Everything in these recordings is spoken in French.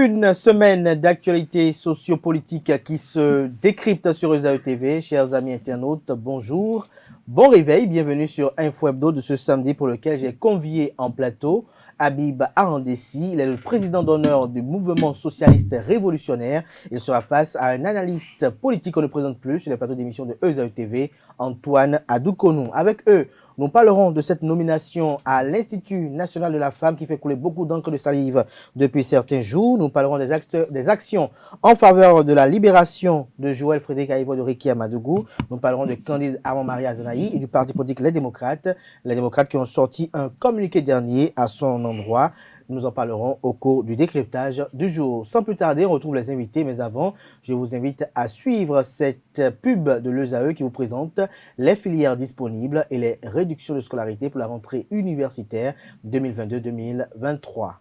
Une semaine d'actualité sociopolitique qui se décrypte sur ESAE TV. Chers amis internautes, bonjour, bon réveil, bienvenue sur Info Hebdo de ce samedi pour lequel j'ai convié en plateau Habib Arandessi. Il est le président d'honneur du mouvement socialiste révolutionnaire. Il sera face à un analyste politique qu'on ne présente plus sur les plateaux d'émission de ESAE TV, Antoine Adoukonou. Avec eux, nous parlerons de cette nomination à l'Institut national de la femme qui fait couler beaucoup d'encre de salive depuis certains jours. Nous parlerons des actions en faveur de la libération de Joël Frédéric Aïvo de Riki Amadougou. Nous parlerons de Candide Armand-Marie Zanaï et du parti politique Les Démocrates. Les Démocrates qui ont sorti un communiqué dernier à son endroit. Nous en parlerons au cours du décryptage du jour. Sans plus tarder, on retrouve les invités. Mais avant, je vous invite à suivre cette pub de l'ESAE qui vous présente les filières disponibles et les réductions de scolarité pour la rentrée universitaire 2022-2023.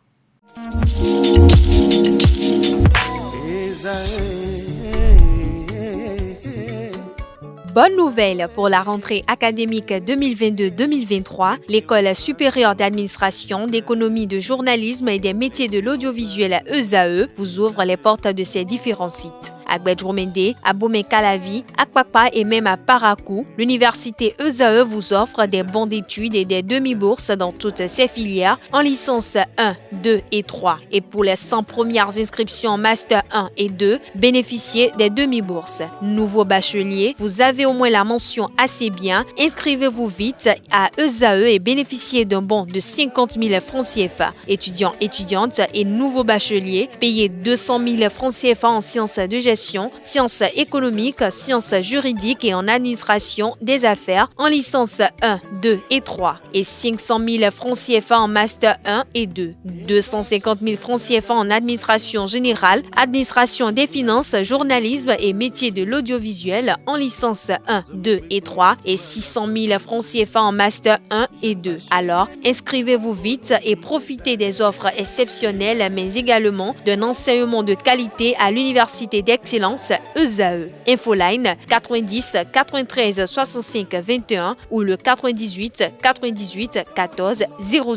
Bonne nouvelle pour la rentrée académique 2022-2023, l'École supérieure d'administration, d'économie, de journalisme et des métiers de l'audiovisuel ESAE vous ouvre les portes de ses différents sites. À Gbedjomende, à Bomé-Calavi, à Kpakpa et même à Parakou, l'université ESAE vous offre des bons d'études et des demi-bourses dans toutes ses filières en licence 1, 2 et 3. Et pour les 100 premières inscriptions en master 1 et 2, bénéficiez des demi-bourses. Nouveau bachelier, vous avez au moins la mention assez bien, inscrivez-vous vite à ESAE et bénéficiez d'un bon de 50 000 francs CFA. Étudiants, étudiantes et nouveaux bacheliers, payez 200 000 francs CFA en sciences de gestion, sciences économiques, sciences juridiques et en administration des affaires en licence 1, 2 et 3 et 500 000 francs CFA en master 1 et 2, 250 000 francs CFA en administration générale, administration des finances, journalisme et métiers de l'audiovisuel en licence 1, 2 et 3 et 600 000 francs CFA en master 1 et 2. Alors, inscrivez-vous vite et profitez des offres exceptionnelles mais également d'un enseignement de qualité à l'université d'excellence ESAE. Infoline 90 93 65 21 ou le 98 98 14 00.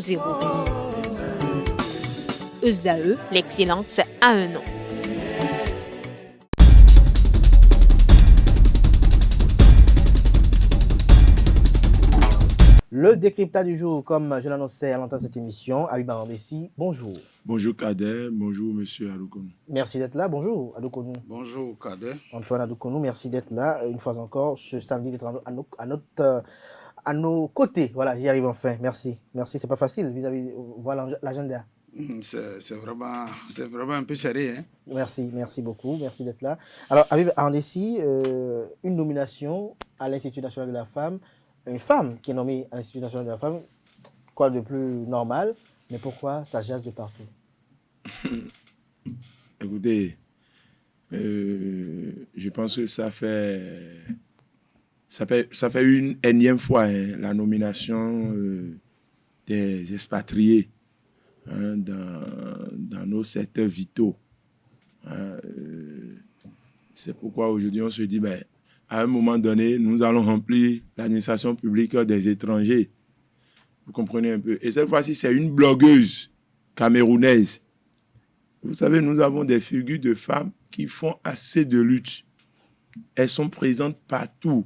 ESAE, l'excellence a un nom. Le décryptage du jour, comme je l'annonçais à l'entendre de cette émission, Habib Arandessi, bonjour. Bonjour Kader, bonjour Monsieur Adoukonou. Merci d'être là, bonjour Adoukonou. Bonjour Kader. Antoine Adoukonou, merci d'être là une fois encore ce samedi, d'être à nos côtés. Voilà, j'y arrive enfin, merci. Merci, c'est pas facile vis-à-vis, voilà l'agenda. C'est vraiment un peu serré. Hein? Merci beaucoup, merci d'être là. Alors Habib Arandessi, une nomination à l'Institut national de la femme. Une femme qui est nommée à l'Institut national de la femme, quoi de plus normal, mais pourquoi ça jase de partout? Écoutez, je pense que ça fait une énième fois la nomination des expatriés dans nos secteurs vitaux. C'est pourquoi aujourd'hui on se dit, à un moment donné, nous allons remplir l'administration publique des étrangers. Vous comprenez un peu. Et cette fois-ci, c'est une blogueuse camerounaise. Vous savez, nous avons des figures de femmes qui font assez de lutte. Elles sont présentes partout,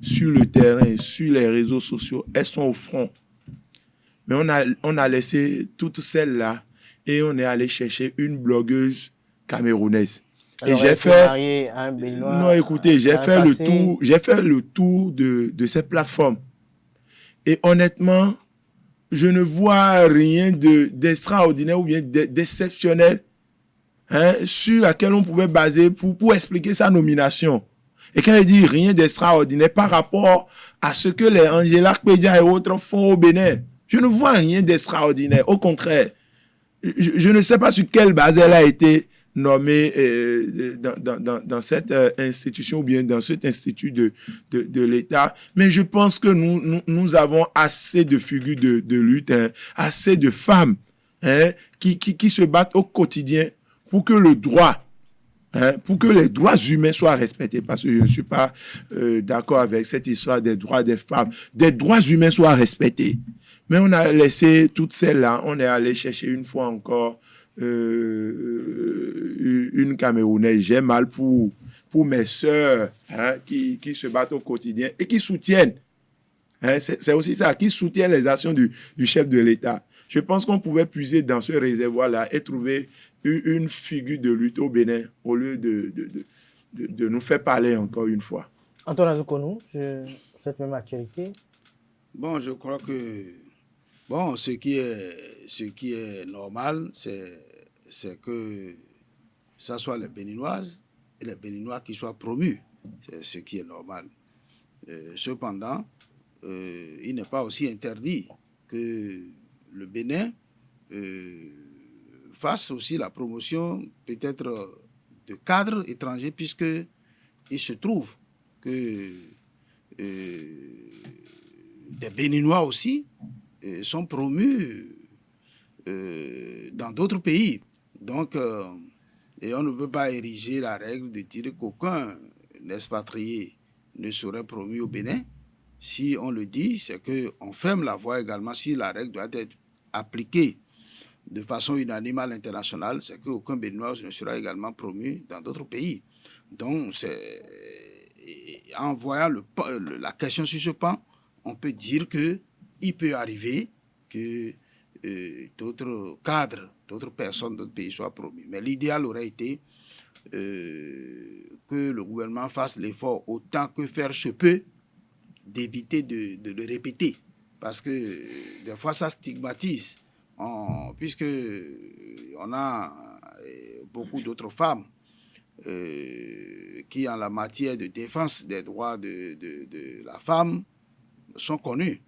sur le terrain, sur les réseaux sociaux. Elles sont au front. Mais on a laissé toutes celles-là et on est allé chercher une blogueuse camerounaise. Alors, et j'ai fait non, écoutez, j'ai fait le tour de ces plateformes. Et honnêtement, je ne vois rien d'extraordinaire ou bien d'exceptionnel sur laquelle on pouvait baser pour expliquer sa nomination. Et quand je dis rien d'extraordinaire par rapport à ce que les Angela Kpedia et autres font au Bénin, je ne vois rien d'extraordinaire. Au contraire, je ne sais pas sur quelle base elle a été nommé dans cette institution ou bien dans cet institut de l'État. Mais je pense que nous avons assez de figures de lutte, assez de femmes qui se battent au quotidien pour que le droit, pour que les droits humains soient respectés. Parce que je ne suis pas d'accord avec cette histoire des droits des femmes. Des droits humains soient respectés. Mais on a laissé toutes celles-là, on est allé chercher une fois encore une Camerounaise. J'ai mal pour mes sœurs qui se battent au quotidien et qui soutiennent. C'est aussi ça, qui soutiennent les actions du chef de l'État. Je pense qu'on pouvait puiser dans ce réservoir-là et trouver une figure de lutte au Bénin au lieu de nous faire parler encore une fois. Antoine Azoukonou, cette même actualité. Bon, je crois que ce qui est normal, c'est que ça soit les Béninoises et les Béninois qui soient promus. C'est ce qui est normal. Cependant, il n'est pas aussi interdit que le Bénin fasse aussi la promotion peut-être de cadres étrangers, puisqu'il se trouve que des Béninois aussi sont promus dans d'autres pays. Donc, et on ne peut pas ériger la règle de dire qu'aucun expatrié ne serait promu au Bénin. Si on le dit, c'est qu'on ferme la voie également. Si la règle doit être appliquée de façon unanime à l'international, c'est qu'aucun Béninois ne sera également promu dans d'autres pays. Donc, en voyant la question sur ce pan, on peut dire qu'il peut arriver que d'autres cadres, d'autres personnes, d'autres pays soient promus. Mais l'idéal aurait été que le gouvernement fasse l'effort autant que faire se peut d'éviter de le répéter. Parce que des fois, ça stigmatise. Puisque on a beaucoup d'autres femmes qui, en la matière de défense des droits de la femme, sont connues.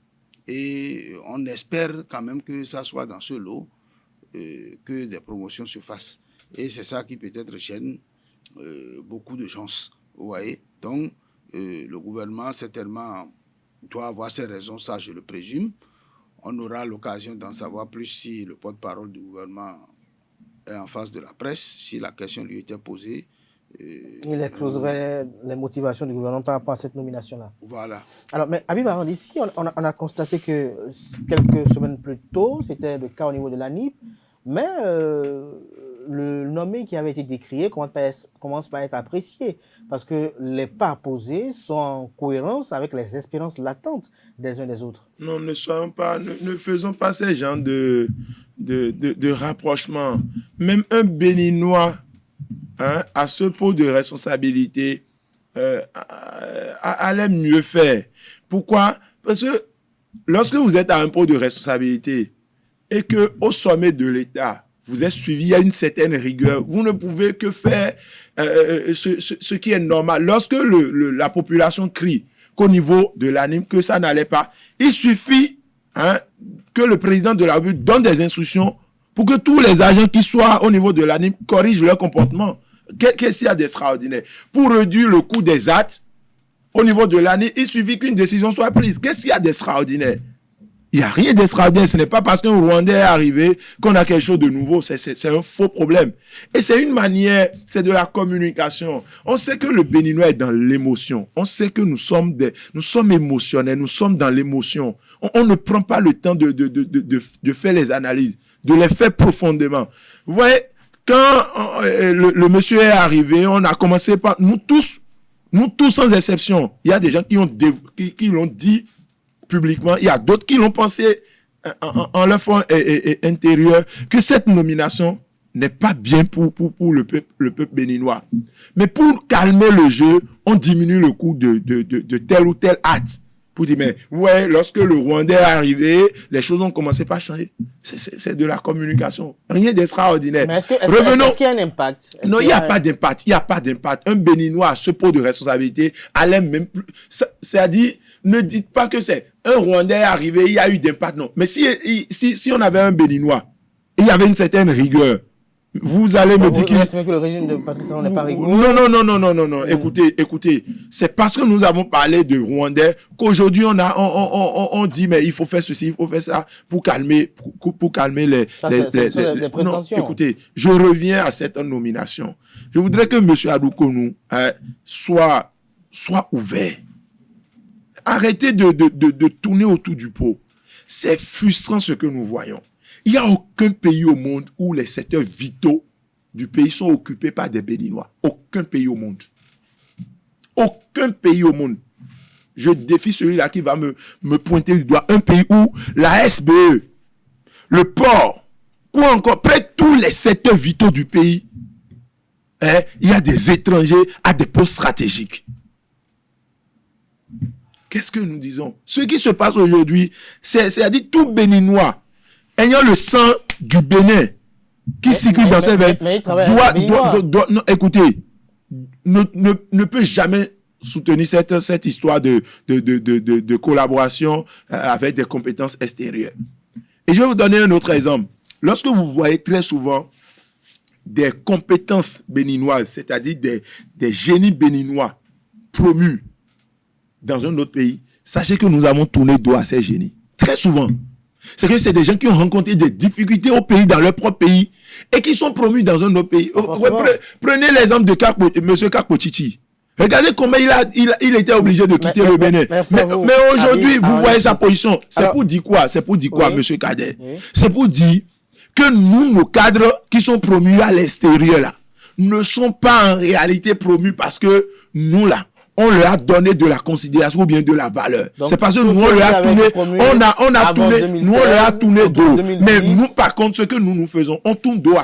Et on espère quand même que ça soit dans ce lot que des promotions se fassent. Et c'est ça qui peut-être gêne beaucoup de gens. Vous voyez? Donc, le gouvernement, certainement, doit avoir ses raisons, ça je le présume. On aura l'occasion d'en savoir plus si le porte-parole du gouvernement est en face de la presse, si la question lui était posée. Il exposerait les motivations du gouvernement par rapport à cette nomination-là. Voilà. Alors, mais Habib Arand, ici, on a constaté que quelques semaines plus tôt, c'était le cas au niveau de l'ANIP, mais le nommé qui avait été décrié commence par être apprécié parce que les pas posés sont en cohérence avec les espérances latentes des uns des autres. Non, ne faisons pas ces genres de rapprochement. Même un Béninois à ce pot de responsabilité allait mieux faire. Pourquoi? Parce que lorsque vous êtes à un pot de responsabilité et qu'au sommet de l'État, vous êtes suivi, il y a une certaine rigueur. Vous ne pouvez que faire ce qui est normal. Lorsque la population crie qu'au niveau de l'ANIM, que ça n'allait pas, il suffit que le président de la République donne des instructions pour que tous les agents qui soient au niveau de l'ANIM corrigent leur comportement. Qu'est-ce qu'il y a d'extraordinaire? Pour réduire le coût des actes, au niveau de l'ANIM, il suffit qu'une décision soit prise. Qu'est-ce qu'il y a d'extraordinaire? Il n'y a rien d'extraordinaire. Ce n'est pas parce qu'un Rwandais est arrivé qu'on a quelque chose de nouveau. C'est un faux problème. Et c'est une manière, c'est de la communication. On sait que le Béninois est dans l'émotion. On sait que nous sommes émotionnels. Nous sommes dans l'émotion. On ne prend pas le temps de faire les analyses, de les faire profondément. Vous voyez, quand le monsieur est arrivé, on a commencé par... Nous tous sans exception. Il y a des gens qui l'ont dit publiquement, il y a d'autres qui l'ont pensé en leur fond intérieur que cette nomination n'est pas bien pour le peuple béninois. Mais pour calmer le jeu, on diminue le coût de tel ou tel acte. Pour dire, mais ouais, lorsque le Rwandais est arrivé, les choses ont commencé par changer. C'est de la communication. Rien d'extraordinaire. Mais est-ce qu'il y a un impact? Non, il n'y a pas d'impact. Il n'y a pas d'impact. Un Béninois à ce pot de responsabilité allait même plus... C'est-à-dire, ne dites pas que c'est un Rwandais arrivé, il y a eu d'impact. Non. Mais si on avait un Béninois, il y avait une certaine rigueur. Vous allez me dire que le régime de Patrice Talon n'est pas rigoureux. Non. Écoutez. C'est parce que nous avons parlé de Rwandais qu'aujourd'hui on dit mais il faut faire ceci, il faut faire ça pour calmer les prétentions. Non, écoutez, je reviens à cette nomination. Je voudrais que M. Azoukonou soit ouvert. Arrêtez de tourner autour du pot. C'est frustrant ce que nous voyons. Il n'y a aucun pays au monde où les secteurs vitaux du pays sont occupés par des Béninois. Aucun pays au monde. Aucun pays au monde. Je défie celui-là qui va me pointer du doigt. Un pays où la SBE, le port, ou encore près tous les secteurs vitaux du pays, il y a des étrangers à des postes stratégiques. Qu'est-ce que nous disons? Ce qui se passe aujourd'hui, c'est-à-dire tout Béninois ayant le sang du Bénin qui circule dans ses veines, non, écoutez, ne peut jamais soutenir cette histoire de collaboration avec des compétences extérieures. Et je vais vous donner un autre exemple. Lorsque vous voyez très souvent des compétences béninoises, c'est-à-dire des génies béninois promus dans un autre pays, sachez que nous avons tourné dos à ces génies. Très souvent. C'est que c'est des gens qui ont rencontré des difficultés au pays, dans leur propre pays, et qui sont promus dans un autre pays. Prenez l'exemple de M. Kakpochichi. Regardez comment il était obligé de quitter le Bénin. Mais aujourd'hui, vous voyez sa position. C'est pour dire quoi? C'est pour dire quoi, M. Kader? C'est pour dire que nous, nos cadres qui sont promus à l'extérieur, là, ne sont pas en réalité promus parce que nous, là, on leur a donné de la considération ou bien de la valeur. C'est parce que nous, on leur a tourné, nous, on leur a tourné dos. Mais nous, par contre, ce que nous faisons, on tourne dos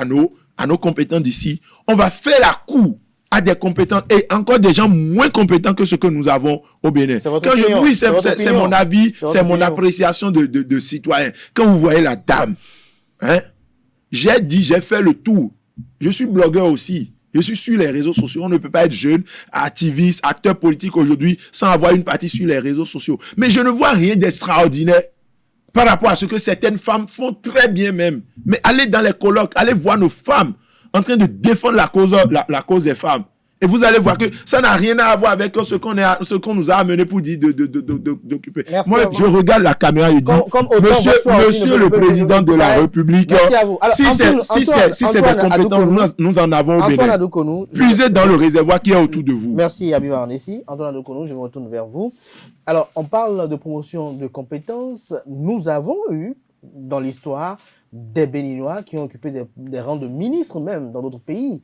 à nos compétents d'ici. On va faire la cour à des compétents et encore des gens moins compétents que ce que nous avons au Bénin. C'est mon avis, c'est mon appréciation de citoyen. Quand vous voyez la dame, j'ai fait le tour. Je suis blogueur aussi. Je suis sur les réseaux sociaux. On ne peut pas être jeune, activiste, acteur politique aujourd'hui sans avoir une partie sur les réseaux sociaux. Mais je ne vois rien d'extraordinaire par rapport à ce que certaines femmes font très bien même. Mais allez dans les colloques, allez voir nos femmes en train de défendre la cause des femmes. Et vous allez voir que ça n'a rien à voir avec ce qu'on nous a amené pour dire d'occuper. Moi, je regarde la caméra et dis, monsieur le président de la République, si c'est des compétences, nous en avons au Bénin. Puisez dans le réservoir qui est autour de vous. Merci Abiba Arnessi. Antoine Adoukonou, je me retourne vers vous. Alors, on parle de promotion de compétences. Nous avons eu, dans l'histoire, des Béninois qui ont occupé des rangs de ministres même dans d'autres pays.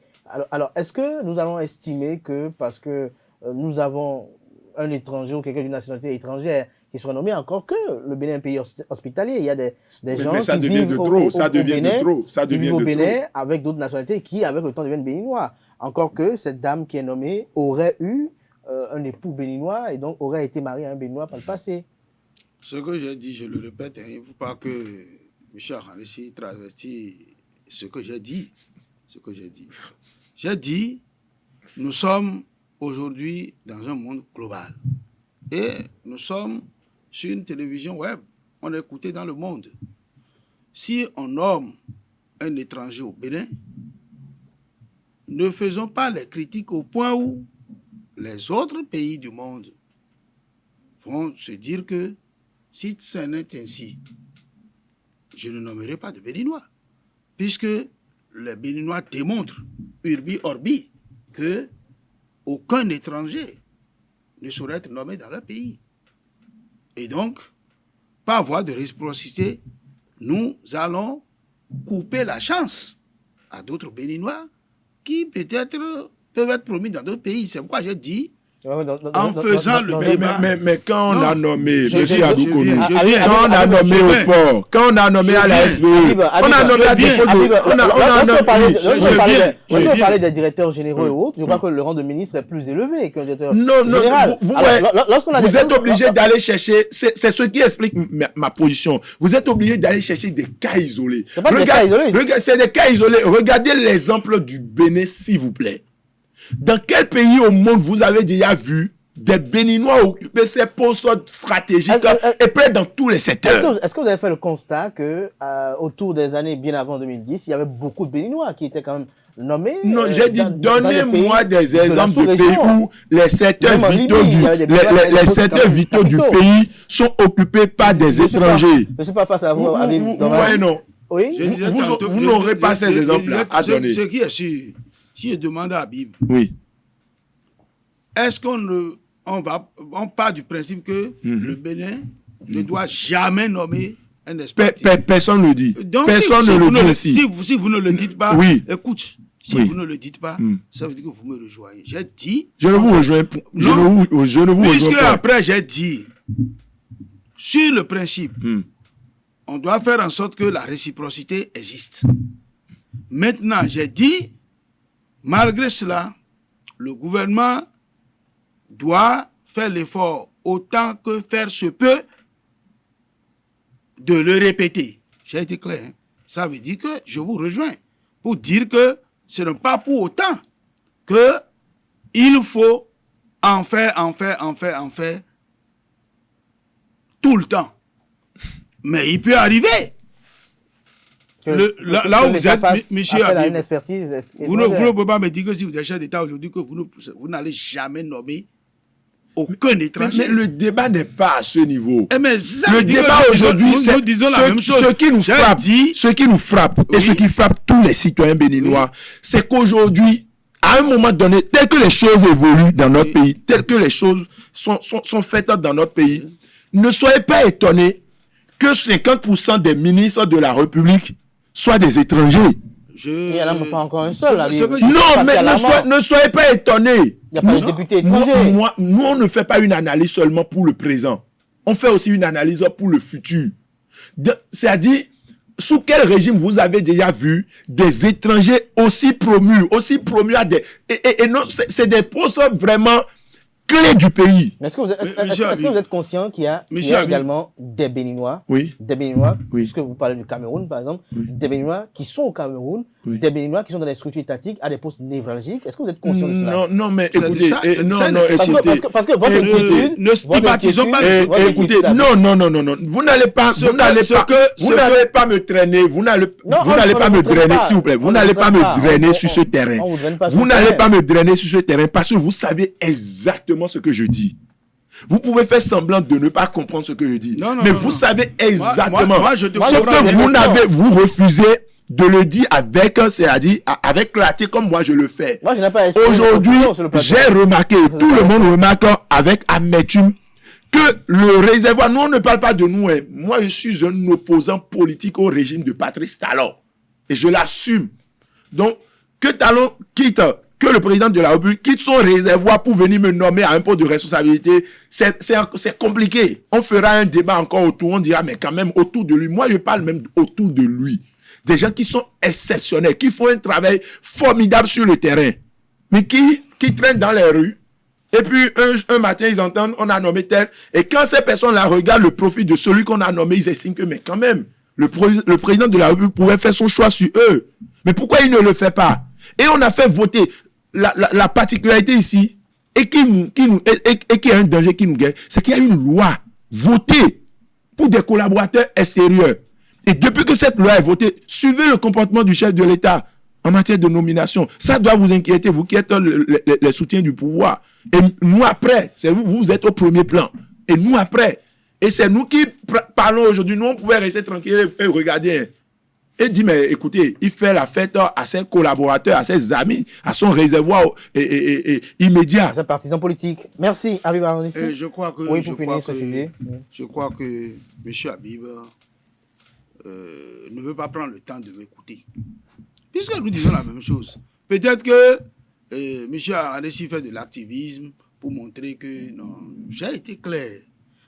Alors est-ce que nous allons estimer que parce que nous avons un étranger ou quelqu'un d'une nationalité étrangère qui soit nommé, encore que le Bénin est un pays hospitalier, il y a des gens qui vivent au Bénin avec d'autres nationalités qui, avec le temps, deviennent béninois. Encore que cette dame qui est nommée aurait eu un époux béninois et donc aurait été mariée à un béninois par le passé. Ce que j'ai dit, je le répète, il ne faut pas que M. Arnessi travestit ce que j'ai dit. J'ai dit, nous sommes aujourd'hui dans un monde global. Et nous sommes sur une télévision web. On est écouté dans le monde. Si on nomme un étranger au Bénin, ne faisons pas les critiques au point où les autres pays du monde vont se dire que si ce n'est ainsi, je ne nommerai pas de Béninois. Puisque les Béninois démontrent, urbi orbi, que aucun étranger ne saurait être nommé dans leur pays. Et donc, par voie de réciprocité, nous allons couper la chance à d'autres Béninois qui peut-être peuvent être promis dans d'autres pays. C'est pourquoi j'ai dit, en faisant le débat. Mais quand on a nommé M. Adoukonou, quand on a nommé au port, quand on a nommé à la SBE, on a nommé à des on peut parler des directeurs généraux et autres. Je crois que le rang de ministre est plus élevé qu'un directeur général. Vous êtes obligé d'aller chercher, c'est ce qui explique ma position. Vous êtes obligé d'aller chercher des cas isolés. C'est des cas isolés. Regardez l'exemple du Bénin, s'il vous plaît. Dans quel pays au monde vous avez déjà vu des Béninois occuper ces postes stratégiques et près dans tous les secteurs? Est-ce que vous avez fait le constat que autour des années bien avant 2010, il y avait beaucoup de Béninois qui étaient quand même nommés? Non, j'ai dit, donnez-moi des exemples de pays où les secteurs vitaux du pays sont occupés par des étrangers. Je ne suis pas face à vous. Non. Oui. Vous n'aurez pas ces exemples-là à donner. Ce qui est sûr. Si je demande à Habib, est-ce on part du principe que le Bénin ne doit jamais nommer un expertise. Personne ne le dit. Donc, Personne ne le dit ici. Si vous ne le dites pas, Oui. écoute, si Oui. vous ne le dites pas, ça veut dire que vous me rejoignez. J'ai dit... Je ne vous rejoins pas. Je ne vous Puisque rejoins pas. après, j'ai dit, sur le principe, on doit faire en sorte que la réciprocité existe. Maintenant, j'ai dit, malgré cela, le gouvernement doit faire l'effort autant que faire se peut de le répéter. J'ai été clair. Hein? Ça veut dire que je vous rejoins pour dire que ce n'est pas pour autant que il faut en faire tout le temps. Mais il peut arriver. Là où vous êtes, monsieur Habib, vous ne pouvez pas me dire que si vous êtes chef d'État aujourd'hui, que vous n'allez jamais nommer aucun étranger. Mais le débat n'est pas à ce niveau. Mais le débat aujourd'hui, c'est ce qui nous frappe, et ce qui frappe tous les citoyens béninois, c'est qu'aujourd'hui, à un moment donné, tel que les choses évoluent dans notre pays, tel que les choses sont faites dans notre pays, ne soyez pas étonnés que 50% des ministres de la République soient des étrangers. Il n'y en a pas encore un seul. Non, mais ne soyez pas étonnés. Il n'y a pas de député étranger. Nous, on ne fait pas une analyse seulement pour le présent. On fait aussi une analyse pour le futur. C'est-à-dire, sous quel régime vous avez déjà vu des étrangers aussi promus à des... Et non, c'est des postes vraiment clés du pays. Est-ce que vous êtes conscient qu'il y a également des Béninois, puisque vous parlez du Cameroun par exemple, des Béninois qui sont au Cameroun, des Béninois qui sont dans les structures étatiques à des postes névralgiques. Est-ce que vous êtes conscient de cela? Non, mais écoutez, parce que votre inquiétude, ne stigmatisons pas. Écoutez, non, vous n'allez pas me traîner, vous n'allez pas me drainer, s'il vous plaît, vous n'allez pas me drainer sur ce terrain. Vous n'allez pas me drainer sur ce terrain parce que vous savez exactement ce que je dis. Vous pouvez faire semblant de ne pas comprendre ce que je dis, mais vous savez exactement. Sauf que vous refusez de le dire avec clarté comme moi je le fais. Aujourd'hui, j'ai remarqué, tout le monde remarque avec amertume que le réservoir, nous on ne parle pas de nous. Moi je suis un opposant politique au régime de Patrice Talon. Et je l'assume. Donc, que Talon quitte, que le président de la République quitte son réservoir pour venir me nommer à un poste de responsabilité, c'est compliqué. On fera un débat encore autour, on dira, mais quand même autour de lui. Moi je parle même autour de lui. Des gens qui sont exceptionnels, qui font un travail formidable sur le terrain, mais qui traînent dans les rues. Et puis, un matin, ils entendent, on a nommé tel. Et quand ces personnes-là regardent le profil de celui qu'on a nommé, ils estiment que, mais quand même, le président de la République pouvait faire son choix sur eux. Mais pourquoi il ne le fait pas? Et on a fait voter. La particularité ici, et qui est un danger qui nous gagne, c'est qu'il y a une loi votée pour des collaborateurs extérieurs. Et depuis que cette loi est votée, suivez le comportement du chef de l'État en matière de nomination. Ça doit vous inquiéter, vous qui êtes les soutiens du pouvoir. Et nous après, c'est vous êtes au premier plan. Et nous après. Et c'est nous qui parlons aujourd'hui. Nous, on pouvait rester tranquille et regarder. Et dire, mais écoutez, il fait la fête à ses collaborateurs, à ses amis, à son réservoir immédiat. À ses partisans politiques. Merci, Habib Arondissi. Je crois que... Oui, pour finir ce sujet. Je crois que M. Habib... ne veut pas prendre le temps de m'écouter. Puisque nous disons la même chose. Peut-être que M. Arondissi fait de l'activisme pour montrer que non, j'ai été clair.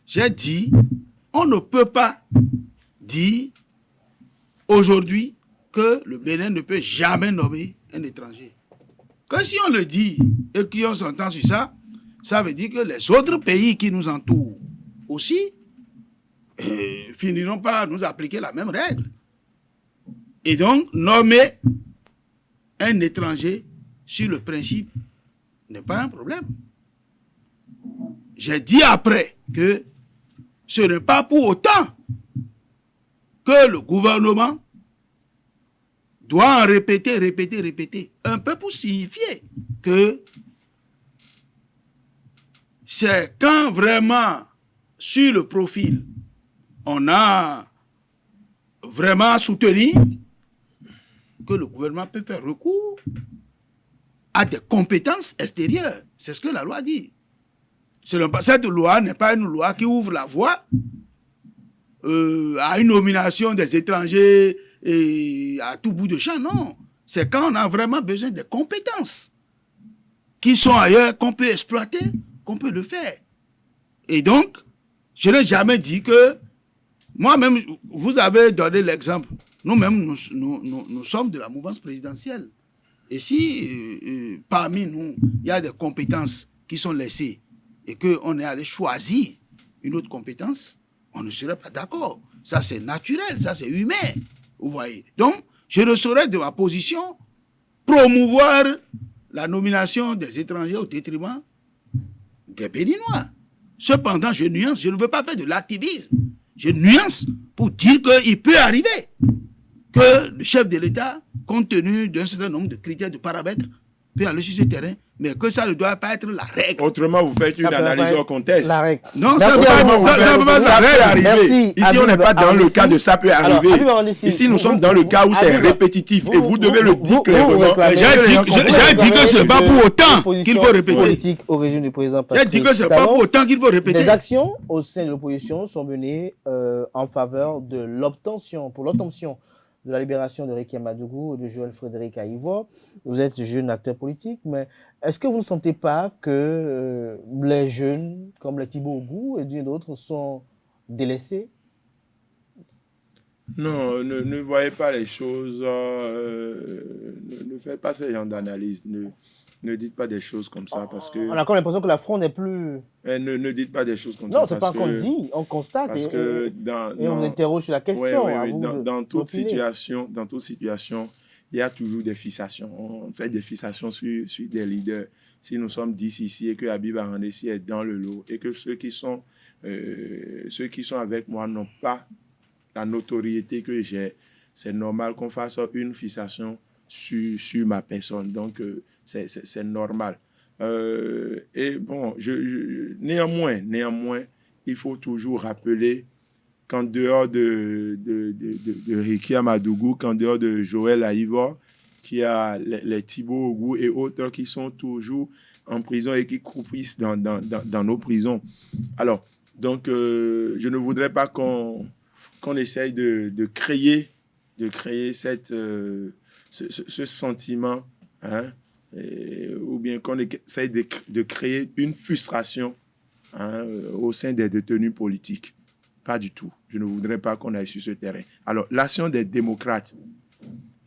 J'ai dit, on ne peut pas dire aujourd'hui que le Bénin ne peut jamais nommer un étranger. Que si on le dit et qu'on s'entend sur ça, ça veut dire que les autres pays qui nous entourent aussi finiront par nous appliquer la même règle. Et donc, nommer un étranger sur le principe n'est pas un problème. J'ai dit après que ce n'est pas pour autant que le gouvernement doit en répéter, un peu pour signifier que c'est quand vraiment sur le profil on a vraiment soutenu que le gouvernement peut faire recours à des compétences extérieures. C'est ce que la loi dit. Cette loi n'est pas une loi qui ouvre la voie à une nomination des étrangers et à tout bout de champ, non. C'est quand on a vraiment besoin de compétences qui sont ailleurs, qu'on peut exploiter, qu'on peut le faire. Et donc, je n'ai jamais dit que, moi-même, vous avez donné l'exemple, nous-mêmes, nous sommes de la mouvance présidentielle. Et si parmi nous, il y a des compétences qui sont laissées et qu'on est allé choisir une autre compétence, on ne serait pas d'accord. Ça, c'est naturel, ça, c'est humain. Vous voyez. Donc, je ne saurais de ma position promouvoir la nomination des étrangers au détriment des Béninois. Cependant, je nuance, je ne veux pas faire de l'activisme. Je nuance pour dire qu'il peut arriver que le chef de l'État, compte tenu d'un certain nombre de critères, de paramètres, peut aller sur ce terrain, mais que ça ne doit pas être la règle. Autrement, vous faites une analyse hors contexte. La règle. Non, ça peut arriver. Merci, Ici, on n'est pas dans le cas de ça peut arriver. Ici, nous sommes dans le cas où c'est répétitif et vous devez le dire clairement. J'ai dit que ce n'est pas pour autant qu'il faut répéter. Politique au régime du président J'ai dit que ce n'est pas pour autant qu'il faut répéter. Des actions au sein de l'opposition sont menées en faveur de l'obtention, pour l'obtention de la libération de Réki Amadougou et de Joël Frédéric Aïvo. Vous êtes jeune acteur politique, mais est-ce que vous ne sentez pas que les jeunes, comme les Thibaut Ogou et d'autres, sont délaissés? Non, ne voyez pas les choses, ne faites pas ce genre d'analyse, ne dites pas des choses comme ça parce que... On a comme l'impression que la fronde n'est plus... Ne dites pas des choses comme ça. Non, c'est pas qu'on dit, on constate parce que on vous interroge sur la question. Oui, dans toute situation, il y a toujours des fixations. On fait des fixations sur des leaders. Si nous sommes 10 ici et que Habib Arandessi est dans le lot et que ceux qui sont avec moi n'ont pas la notoriété que j'ai, c'est normal qu'on fasse une fixation sur ma personne. Donc, c'est normal. Et bon, néanmoins, il faut toujours rappeler qu'en dehors de Réki Amadougou, qu'en dehors de Joël Aïvo, qu'il y a les Thibaut Ogou et autres qui sont toujours en prison et qui croupissent dans nos prisons. Alors, donc, je ne voudrais pas qu'on essaye de créer ce sentiment, hein, ou bien qu'on essaye de créer une frustration, hein, au sein des détenus politiques. Pas du tout. Je ne voudrais pas qu'on aille sur ce terrain. Alors, l'action des démocrates,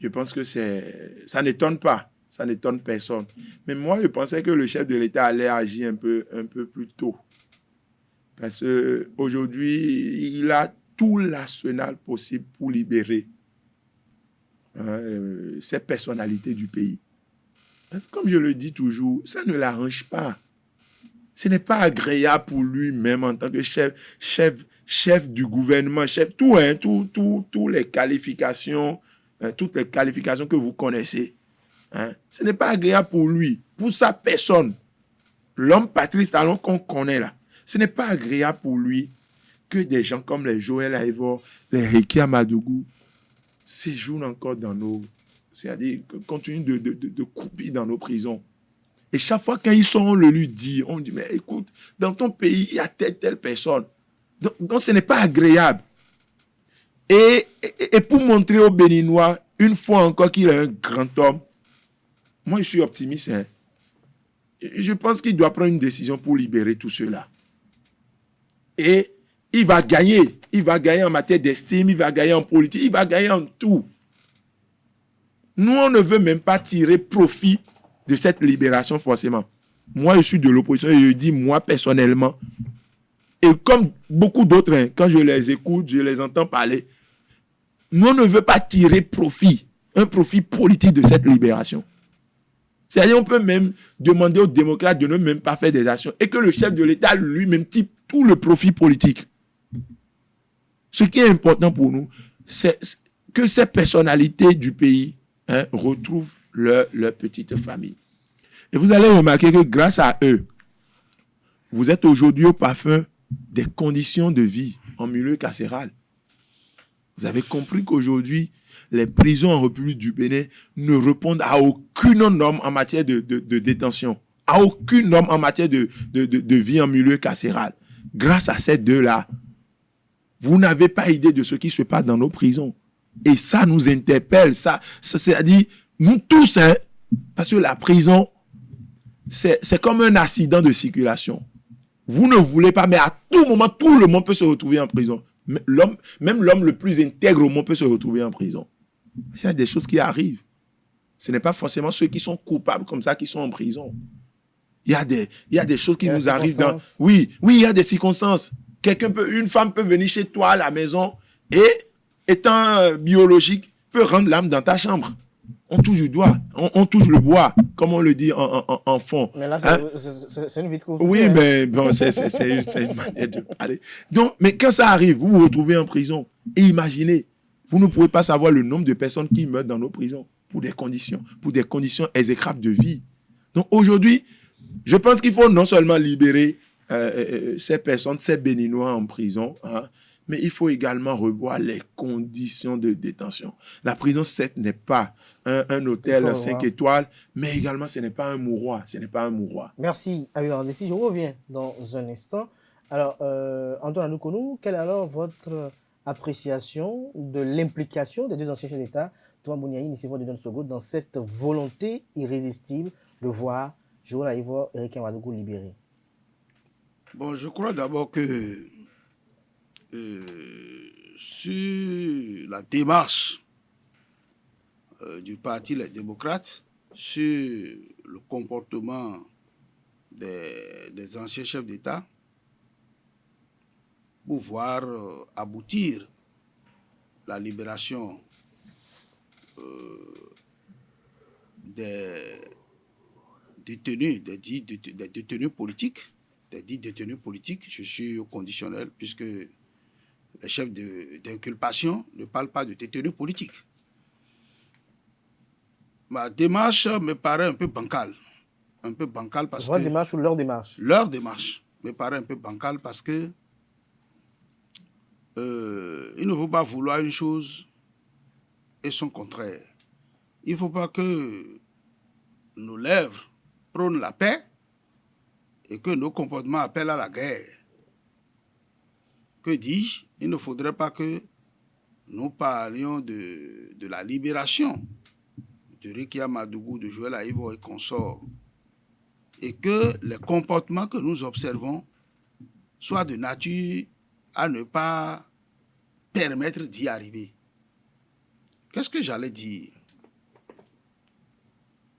je pense que ça n'étonne pas. Ça n'étonne personne. Mais moi, je pensais que le chef de l'État allait agir un peu plus tôt. Parce qu'aujourd'hui, il a tout l'arsenal possible pour libérer, hein, ces personnalités du pays. Comme je le dis toujours, ça ne l'arrange pas. Ce n'est pas agréable pour lui-même en tant que chef du gouvernement, toutes les qualifications que vous connaissez. Hein. Ce n'est pas agréable pour lui, pour sa personne. L'homme Patrice Talon qu'on connaît là, ce n'est pas agréable pour lui que des gens comme les Joël Aïvo, les Réki Amadougou séjournent encore dans nos... C'est-à-dire continuent de croupir dans nos prisons. Et chaque fois quand ils sont, on le lui dit, on dit, mais écoute, dans ton pays, il y a telle personne. Donc ce n'est pas agréable. Et pour montrer aux Béninois, une fois encore qu'il est un grand homme, moi je suis optimiste. Hein. Je pense qu'il doit prendre une décision pour libérer tout cela. Et il va gagner. Il va gagner en matière d'estime, il va gagner en politique, il va gagner en tout. Nous, on ne veut même pas tirer profit de cette libération forcément. Moi, je suis de l'opposition et je dis, moi, personnellement, et comme beaucoup d'autres, hein, quand je les écoute, je les entends parler, nous, on ne veut pas tirer un profit politique de cette libération. C'est-à-dire, on peut même demander aux démocrates de ne même pas faire des actions et que le chef de l'État lui-même tire tout le profit politique. Ce qui est important pour nous, c'est que ces personnalités du pays, hein, retrouvent leur petite famille. Et vous allez remarquer que grâce à eux, vous êtes aujourd'hui au parfum des conditions de vie en milieu carcéral. Vous avez compris qu'aujourd'hui, les prisons en République du Bénin ne répondent à aucune norme en matière de détention, à aucune norme en matière de vie en milieu carcéral. Grâce à ces deux-là, Vous n'avez pas idée de ce qui se passe dans nos prisons. Et ça nous interpelle. Ça c'est-à-dire, nous tous, hein, parce que la prison, c'est comme un accident de circulation. Vous ne voulez pas, mais à tout moment, tout le monde peut se retrouver en prison. Même l'homme le plus intègre au monde peut se retrouver en prison. Il y a des choses qui arrivent. Ce n'est pas forcément ceux qui sont coupables comme ça qui sont en prison. Il y a des choses qui nous arrivent dans... Oui, il y a des circonstances. Une femme peut venir chez toi à la maison et, étant biologique, peut rendre l'âme dans ta chambre. On touche du doigt, on touche le bois, comme on le dit en fond. Mais là, c'est une vie de coupe. Oui, mais bon, c'est une manière de parler. Donc, mais quand ça arrive, vous vous retrouvez en prison. Et imaginez, vous ne pouvez pas savoir le nombre de personnes qui meurent dans nos prisons pour des conditions exécrables de vie. Donc aujourd'hui, je pense qu'il faut non seulement libérer ces personnes, ces Béninois en prison, hein, mais il faut également revoir les conditions de détention. La prison, certes, n'est pas un hôtel 5 étoiles, mais également, ce n'est pas un mouroir. Merci, Abiy Ndessi. Je reviens dans un instant. Alors, Antoine Anoukonou, quelle est alors votre appréciation de l'implication des deux anciens chefs d'État, Thomas Bouniaï et Nicéphore Dedon Sogo, dans cette volonté irrésistible de voir Joël Aïvo et Eric Ouagadougou libérés? Bon, je crois d'abord que sur la démarche du Parti Les Démocrates, sur le comportement des anciens chefs d'État, pour voir aboutir la libération des détenus, des détenus politiques, je suis au conditionnel, puisque les chefs d'inculpation ne parlent pas de détenus politiques. Ma démarche me paraît un peu bancale. Parce Votre démarche ou leur démarche? Leur démarche me paraît un peu bancale parce que il ne faut pas vouloir une chose et son contraire. Il ne faut pas que nos lèvres prônent la paix et que nos comportements appellent à la guerre. Que dis-je? Il ne faudrait pas que nous parlions de la libération de Rikia Madougou, de Joël Aïvo et consorts, et que les comportements que nous observons soient de nature à ne pas permettre d'y arriver. Qu'est-ce que j'allais dire?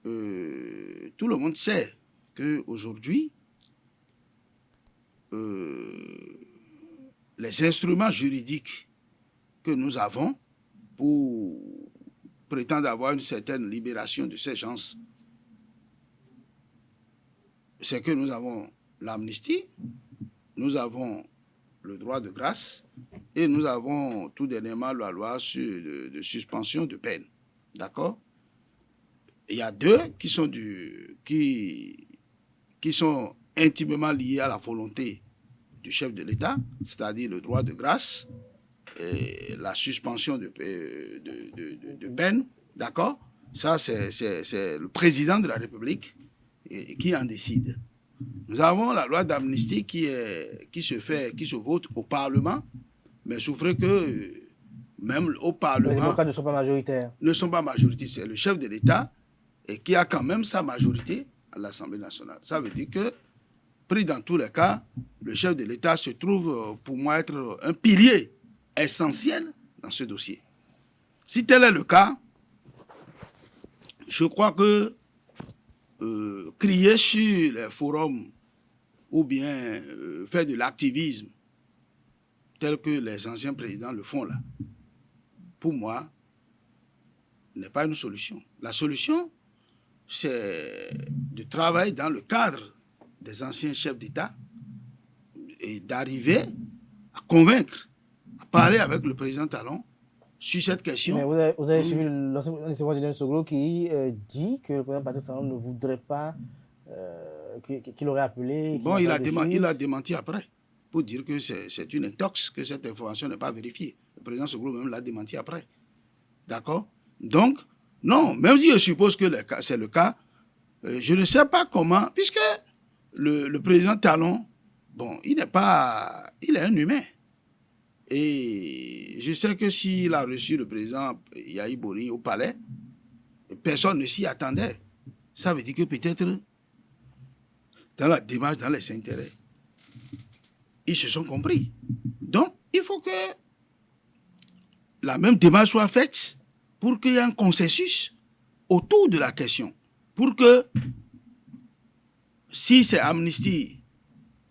Tout le monde sait qu'aujourd'hui, les instruments juridiques que nous avons pour prétendre avoir une certaine libération de ces gens, c'est que nous avons l'amnistie, nous avons le droit de grâce et nous avons tout dernièrement la loi de suspension de peine. D'accord? Il y a deux qui sont intimement liés à la volonté du chef de l'État, c'est-à-dire le droit de grâce et la suspension de peine. D'accord? Ça, c'est le président de la République qui en décide. Nous avons la loi d'amnistie qui se vote au Parlement, mais souffrez que même au Parlement... Les démocrates ne sont pas majoritaires. Ne sont pas majoritaires. C'est le chef de l'État et qui a quand même sa majorité à l'Assemblée nationale. Ça veut dire que, pris dans tous les cas, le chef de l'État se trouve, pour moi, être un pilier essentiel dans ce dossier. Si tel est le cas, je crois que crier sur les forums ou bien faire de l'activisme tel que les anciens présidents le font là, pour moi, n'est pas une solution. La solution, c'est de travailler dans le cadre des anciens chefs d'État et d'arriver à convaincre, à parler avec le président Talon sur cette question. Mais vous avez suivi l'ancien Nicéphore Dedon Sogo qui dit que le président Patrice Talon ne voudrait pas, qu'il aurait appelé... Bon, il a démenti après, pour dire que c'est une intox, que cette information n'est pas vérifiée. Le président Sogo même l'a démenti après. D'accord? Donc, non, même si je suppose que c'est le cas, je ne sais pas comment, puisque le président Talon, bon, il est un humain. Et je sais que s'il a reçu le président Yahi Boni au palais, personne ne s'y attendait. Ça veut dire que peut-être, dans la démarche, dans les intérêts, ils se sont compris. Donc, il faut que la même démarche soit faite pour qu'il y ait un consensus autour de la question. Pour que, si c'est amnistie,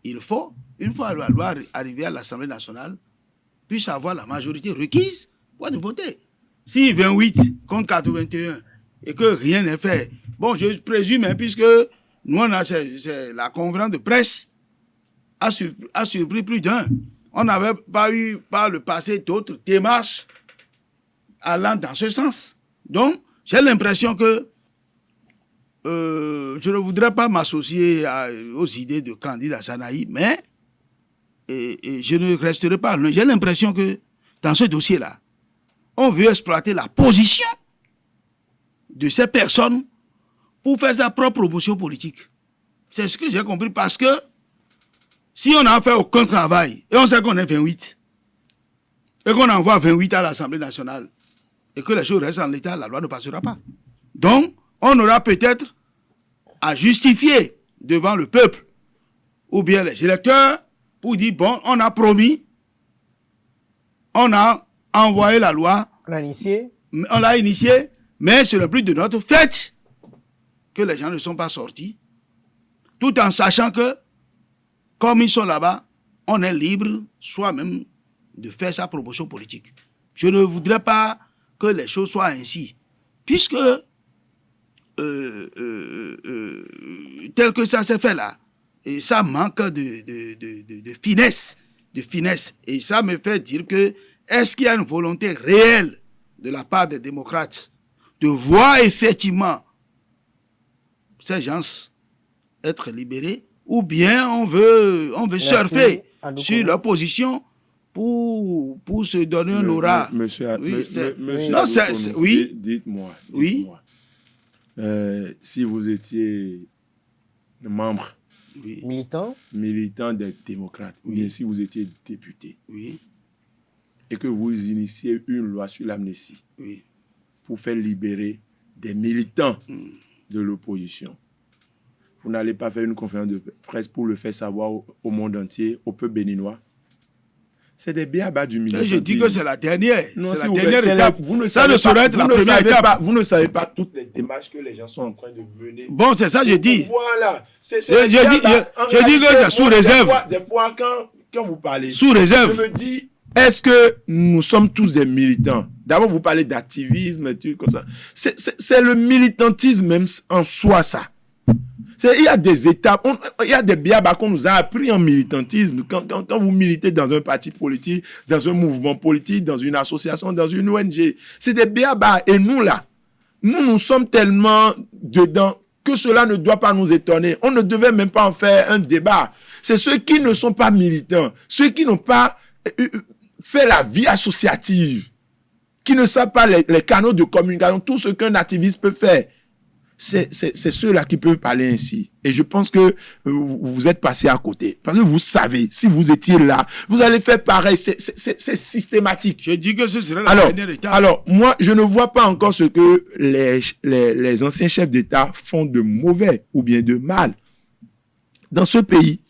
il faut, une fois la loi arrivée à l'Assemblée nationale, puisse avoir la majorité requise pour voter. Si 28 contre 81 et que rien n'est fait, bon, je présume, hein, puisque nous, on a la conférence de presse a surpris plus d'un. On n'avait pas eu par le passé d'autres démarches allant dans ce sens. Donc, j'ai l'impression que je ne voudrais pas m'associer aux idées de candidat Sanaï, mais je ne resterai pas loin. J'ai l'impression que dans ce dossier-là, on veut exploiter la position de ces personnes pour faire sa propre promotion politique. C'est ce que j'ai compris, parce que si on n'a fait aucun travail, et on sait qu'on est 28, et qu'on envoie 28 à l'Assemblée nationale, et que les choses restent en l'état, la loi ne passera pas. Donc, on aura peut-être à justifier devant le peuple, ou bien les électeurs, pour dire, bon, on a promis, on a envoyé la loi, on l'a initié, mais ce n'est plus de notre fait que les gens ne sont pas sortis, tout en sachant que, comme ils sont là-bas, on est libre soi-même de faire sa promotion politique. Je ne voudrais pas que les choses soient ainsi, puisque tel que ça s'est fait là, et ça manque de finesse, et ça me fait dire que est-ce qu'il y a une volonté réelle de la part des démocrates de voir effectivement ces gens être libérés, ou bien on veut surfer sur leur position pour se donner un aura. Dites-moi. Oui. Si vous étiez membre, militant des démocrates, ou bien si vous étiez député, et que vous initiez une loi sur l'amnistie pour faire libérer des militants de l'opposition, vous n'allez pas faire une conférence de presse pour le faire savoir au monde entier, au peuple béninois? C'est des béabas du militantisme. Je dis que c'est la dernière. Non, c'est la dernière étape. Ça ne saurait être la première étape. Vous ne savez pas toutes les démarches que les gens sont en train de mener. Bon, c'est ça, je dis. Voilà. Je dis que c'est sous réserve. Des fois, quand vous parlez, sous réserve, je me dis, est-ce que nous sommes tous des militants? D'abord, vous parlez d'activisme et tout comme ça. C'est le militantisme même en soi, ça. Il y a des étapes, il y a des biabas qu'on nous a appris en militantisme. Quand vous militez dans un parti politique, dans un mouvement politique, dans une association, dans une ONG, c'est des biabas. Et nous, là, nous sommes tellement dedans que cela ne doit pas nous étonner. On ne devait même pas en faire un débat. C'est ceux qui ne sont pas militants, ceux qui n'ont pas fait la vie associative, qui ne savent pas les canaux de communication, tout ce qu'un activiste peut faire. C'est ceux-là qui peuvent parler ainsi. Et je pense que vous êtes passé à côté. Parce que vous savez, si vous étiez là, vous allez faire pareil. C'est systématique. Je dis que ce serait la dernière étape. Alors, moi, je ne vois pas encore ce que les anciens chefs d'État font de mauvais ou bien de mal. Dans ce pays,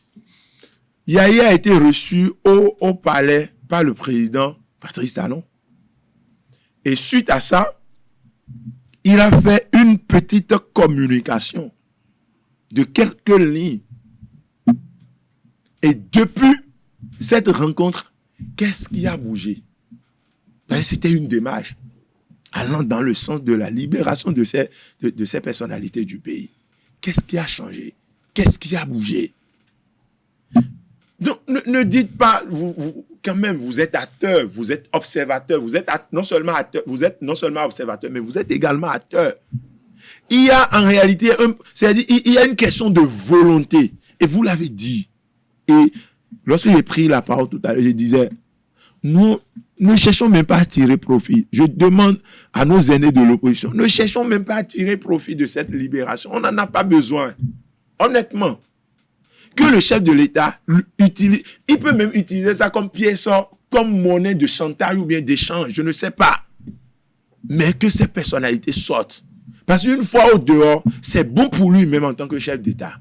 Yahya a été reçu au palais par le président Patrice Talon. Et suite à ça, il a fait une petite communication de quelques lignes. Et depuis cette rencontre, qu'est-ce qui a bougé? C'était une démarche allant dans le sens de la libération de ces personnalités du pays. Qu'est-ce qui a changé? Qu'est-ce qui a bougé? Donc, ne dites pas, quand même, vous êtes acteur, vous êtes observateur, vous êtes non seulement acteur, vous êtes non seulement observateur, mais vous êtes également acteur. Il y a en réalité, c'est-à-dire, il y a une question de volonté. Et vous l'avez dit. Et lorsque j'ai pris la parole tout à l'heure, je disais, nous ne cherchons même pas à tirer profit. Je demande à nos aînés de l'opposition, ne cherchons même pas à tirer profit de cette libération. On n'en a pas besoin. Honnêtement. que le chef de l'État utilise, il peut même utiliser ça comme pièce, comme monnaie de chantage ou bien d'échange, je ne sais pas. Mais que ces personnalités sortent. Parce qu'une fois au dehors, c'est bon pour lui même en tant que chef d'État.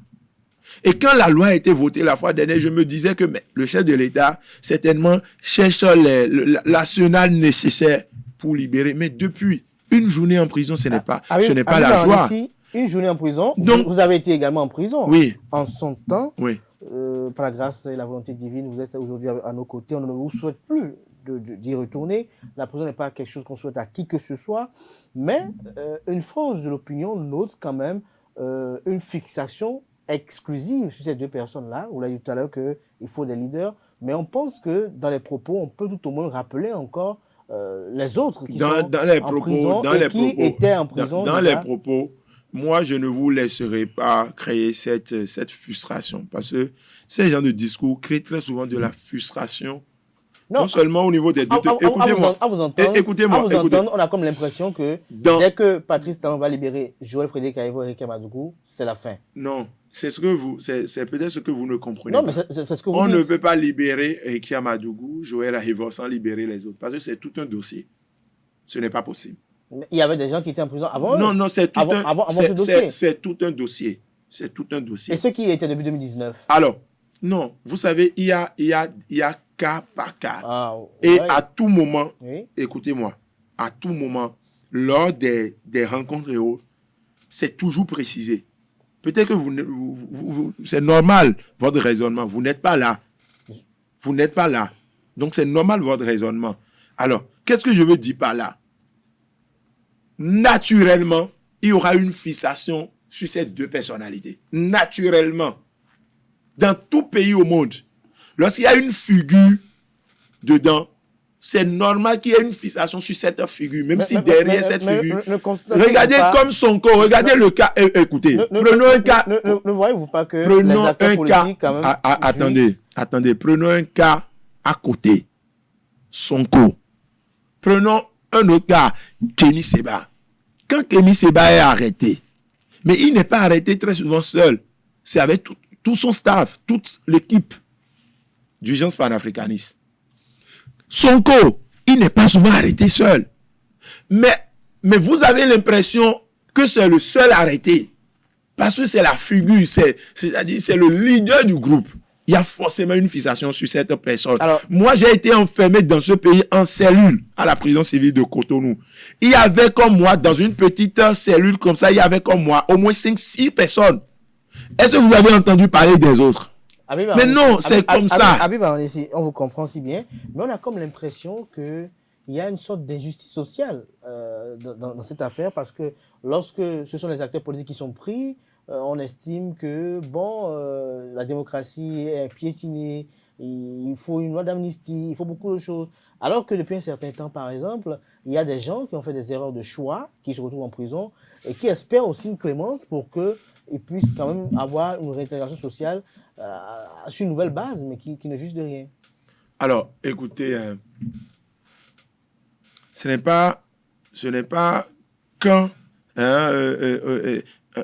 Et quand la loi a été votée la fois dernière, je me disais que le chef de l'État, certainement, cherche l'arsenal nécessaire pour libérer. Mais depuis, une journée en prison, ce n'est pas la joie. Ici, une journée en prison. Donc, vous avez été également en prison. Oui. En son temps, oui. Par la grâce et la volonté divine, vous êtes aujourd'hui à nos côtés. On ne vous souhaite plus d'y retourner. La prison n'est pas quelque chose qu'on souhaite à qui que ce soit. Mais une frange de l'opinion note quand même une fixation exclusive sur ces deux personnes-là. Vous l'avez dit tout à l'heure qu'il faut des leaders. Mais on pense que dans les propos, on peut tout au moins rappeler encore les autres qui sont en prison et qui étaient en prison. Dans les propos, moi, je ne vous laisserai pas créer cette frustration. Parce que ces gens de discours créent très souvent de la frustration. Non seulement au niveau des deux. Écoutez-moi. Écoutez-moi. On a comme l'impression que dès que Patrice Talon va libérer Joël Frédéric Aïvo et Eric Madougou, c'est la fin. Non. C'est peut-être ce que vous ne comprenez pas. Non, mais c'est ce que vous dites. Ne peut pas libérer Eric Madougou, Joël Aïvo sans libérer les autres. Parce que c'est tout un dossier. Ce n'est pas possible. Il y avait des gens qui étaient en prison avant. Non, c'est tout un dossier. C'est tout un dossier. C'est tout un dossier. Et ceux qui étaient depuis 2019? Alors, non. Vous savez, il y a cas par cas. Et à tout moment, écoutez-moi, à tout moment, lors des rencontres et autres, c'est toujours précisé. Peut-être que c'est normal, votre raisonnement. Vous n'êtes pas là. Vous n'êtes pas là. Donc, c'est normal, votre raisonnement. Alors, qu'est-ce que je veux dire par là? Naturellement, il y aura une fixation sur ces deux personnalités. Naturellement. Dans tout pays au monde, lorsqu'il y a une figure dedans, c'est normal qu'il y ait une fixation sur cette figure, même si derrière cette figure... Regardez comme Sonko, regardez le cas... Écoutez, prenons un cas... Ne voyez-vous pas que les acteurs politiques, quand même... Attendez, prenons un cas à côté. Sonko. Prenons un autre cas, Kémy Séba. Quand Kémy Séba est arrêté, mais il n'est pas arrêté très souvent seul. C'est avec tout son staff, toute l'équipe d'urgence panafricaniste. Sonko, il n'est pas souvent arrêté seul. Mais vous avez l'impression que c'est le seul arrêté. Parce que c'est la figure, c'est-à-dire c'est le leader du groupe. Il y a forcément une fixation sur cette personne. Alors, moi, j'ai été enfermé dans ce pays en cellule à la prison civile de Cotonou. Il y avait comme moi, dans une petite cellule comme ça, il y avait comme moi au moins 5-6 personnes. Est-ce que vous avez entendu parler des autres? Mais non, c'est comme ça. On vous comprend si bien, mais on a comme l'impression qu'il y a une sorte d'injustice sociale dans cette affaire, parce que lorsque ce sont les acteurs politiques qui sont pris, on estime que, la démocratie est piétinée, il faut une loi d'amnistie, il faut beaucoup de choses. Alors que depuis un certain temps, par exemple, il y a des gens qui ont fait des erreurs de choix, qui se retrouvent en prison, et qui espèrent aussi une clémence pour qu'ils puissent quand même avoir une réintégration sociale sur une nouvelle base, mais qui ne juge de rien. Alors, écoutez, ce n'est pas quand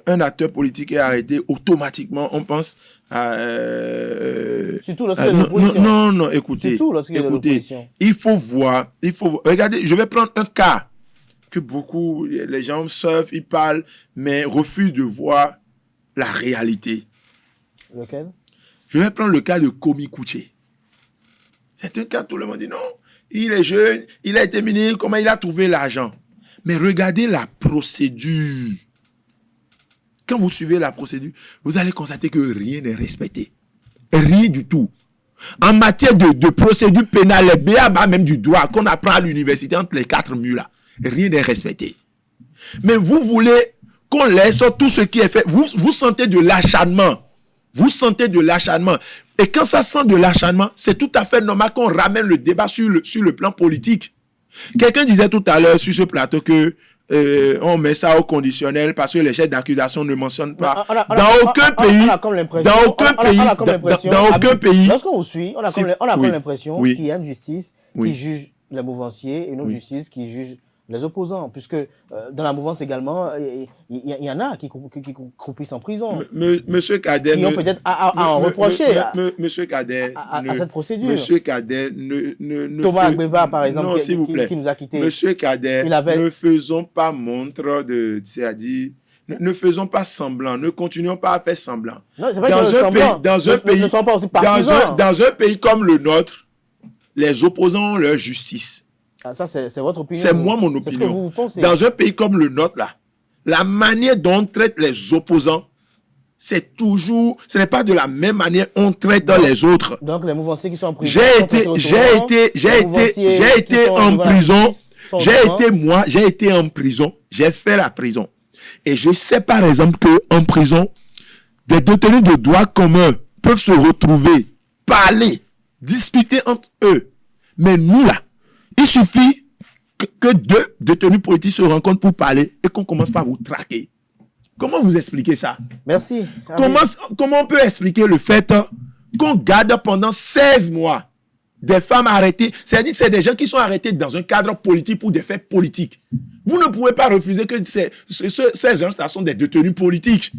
un acteur politique est arrêté, automatiquement, on pense à... Surtout lorsqu'il y a l'opposition. Non, écoutez, il faut voir, regardez, je vais prendre un cas que beaucoup, les gens surfent, ils parlent, mais refusent de voir la réalité. Lequel? Je vais prendre le cas de Komi Kouché. C'est un cas, tout le monde dit non, il est jeune, il a été ministre, comment il a trouvé l'argent? Mais regardez la procédure. Quand vous suivez la procédure, vous allez constater que rien n'est respecté. Rien du tout. En matière de procédure pénale, les béabas même du droit qu'on apprend à l'université entre les 4 murs là, rien n'est respecté. Mais vous voulez qu'on laisse tout ce qui est fait. Vous sentez de l'acharnement. Vous sentez de l'acharnement. Et quand ça sent de l'acharnement, c'est tout à fait normal qu'on ramène le débat sur le plan politique. Quelqu'un disait tout à l'heure sur ce plateau que on met ça au conditionnel parce que les chefs d'accusation ne mentionnent pas. Dans aucun pays. Lorsqu'on vous suit, on a comme l'impression qu'il y a une justice qui juge les mouvanciers et une autre justice qui juge les opposants, puisque dans la mouvance également, il y en a qui croupissent en prison. Monsieur Cadet... Qui ont peut-être à en reprocher Monsieur Cadet... à cette procédure. Monsieur Cadet... ne Thomas Agbeva, par exemple, non, s'il vous plaît. Qui nous a quittés. Monsieur Cadet, ne faisons pas montre de... C'est-à-dire... Ne faisons pas semblant, ne continuons pas à faire semblant. Non, c'est pas dans un pays comme le nôtre, les opposants ont leur justice. Ah, ça, c'est votre opinion. C'est moi mon opinion. C'est ce que vous pensez. Dans un pays comme le nôtre, là, la manière dont on traite les opposants, c'est toujours, ce n'est pas de la même manière on traite dans les autres. Donc les mouvanciers qui sont en prison. J'ai été en prison. J'ai été en prison. J'ai fait la prison. Et je sais par exemple qu'en prison, des détenus de droit commun peuvent se retrouver, parler, discuter entre eux. Mais nous là, il suffit que deux détenus politiques se rencontrent pour parler et qu'on commence par vous traquer. Comment vous expliquez ça? Merci. Comment on peut expliquer le fait qu'on garde pendant 16 mois des femmes arrêtées? C'est-à-dire que c'est des gens qui sont arrêtés dans un cadre politique pour des faits politiques. Vous ne pouvez pas refuser que ces gens-là sont des détenus politiques.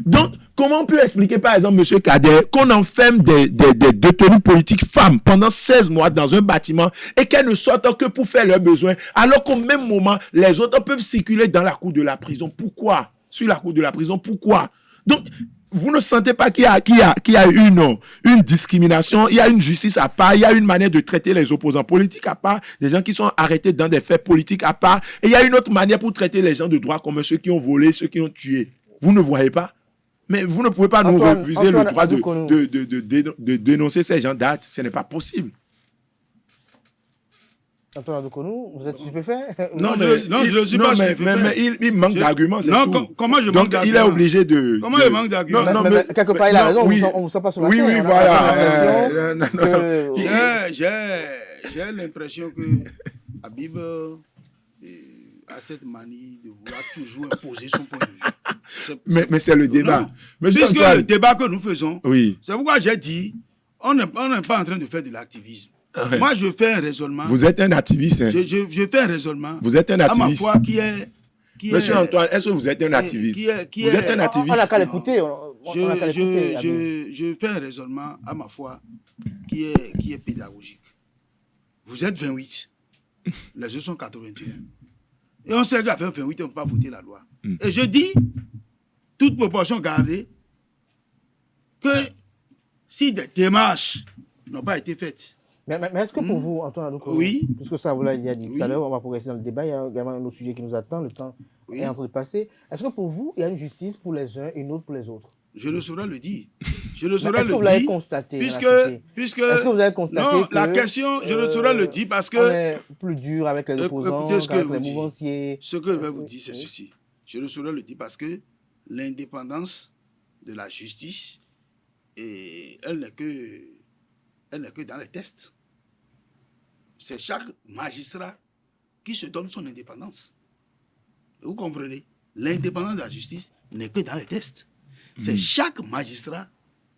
Donc, comment on peut expliquer, par exemple, M. Kader, qu'on enferme des détenus politiques femmes pendant 16 mois dans un bâtiment et qu'elles ne sortent que pour faire leurs besoins, alors qu'au même moment, les autres peuvent circuler dans la cour de la prison? Pourquoi? Sur la cour de la prison, pourquoi? Donc, vous ne sentez pas qu'il y a une discrimination, il y a une justice à part, il y a une manière de traiter les opposants politiques à part, des gens qui sont arrêtés dans des faits politiques à part, et il y a une autre manière pour traiter les gens de droit comme ceux qui ont volé, ceux qui ont tué. Vous ne voyez pas? Mais vous ne pouvez pas nous refuser le droit de dénoncer ces gens d'actes. Ce n'est pas possible. Antoine Adoukonou, vous êtes stupéfait? Non, je ne suis pas stupéfait. Mais il manque d'arguments, c'est tout. Comment je manque d'arguments? Donc, il est obligé de... Comment il manque d'arguments? Non, mais quelque part, il a raison, on ne sent pas sur la Oui, terre. voilà. J'ai l'impression que Habib a cette manie de vouloir toujours imposer son point de vue. Mais c'est le débat. Puisque le débat que nous faisons, oui. C'est pourquoi j'ai dit, on n'est pas en train de faire de l'activisme. Ouais. Moi, je fais un raisonnement. Vous êtes un activiste. Hein? Je fais un raisonnement. Vous êtes un activiste. À ma foi, qui est Monsieur Antoine, est-ce que vous êtes un activiste? Vous êtes un activiste. On n'a qu'à l'écouter. Je fais un raisonnement, à ma foi, qui est pédagogique. Vous êtes 28. Les autres sont 81. Et on sait qu'à faire 28, on ne peut pas voter la loi. Et je dis, toute proportion gardée, que si des démarches n'ont pas été faites. Mais est-ce que pour vous, Antoine Adoukonou, oui, puisque ça, vous l'avez dit tout à l'heure, on va progresser dans le débat, il y a également un autre sujet qui nous attend, le temps est en train de passer. Est-ce que pour vous, il y a une justice pour les uns et une autre pour les autres? Je le saurais le dire. Je le saurais le dire. Est-ce que vous l'avez constaté? Est-ce que vous avez constaté que la question, je le saurais le dire parce que... On est plus dur avec les opposants, avec les mouvanciers. Ce que je vais vous dire, c'est ceci. Je le saurais le dire parce que l'indépendance de la justice, elle n'est que dans les tests. C'est chaque magistrat qui se donne son indépendance. Vous comprenez? L'indépendance de la justice n'est que dans les tests. C'est chaque magistrat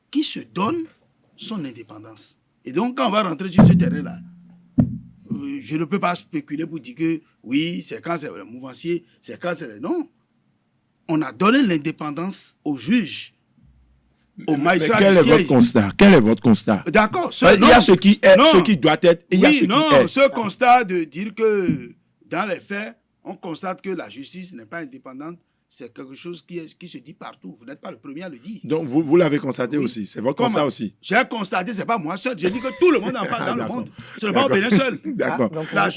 qui se donne son indépendance. Et donc, quand on va rentrer sur ce terrain-là, je ne peux pas spéculer pour dire que oui, c'est quand c'est le mouvancier, c'est quand c'est le... Non. On a donné l'indépendance aux juges. Quel est votre constat? D'accord. Il y a ce qui est, ce qui doit être, et il y a ce qui est. Ce constat de dire que, dans les faits, on constate que la justice n'est pas indépendante, c'est quelque chose qui se dit partout. Vous n'êtes pas le premier à le dire. Donc, vous l'avez constaté aussi. C'est votre constat aussi. J'ai constaté, ce n'est pas moi seul. J'ai dit que tout le monde en parle dans le monde. Ce n'est pas au Bénin seul. D'accord. La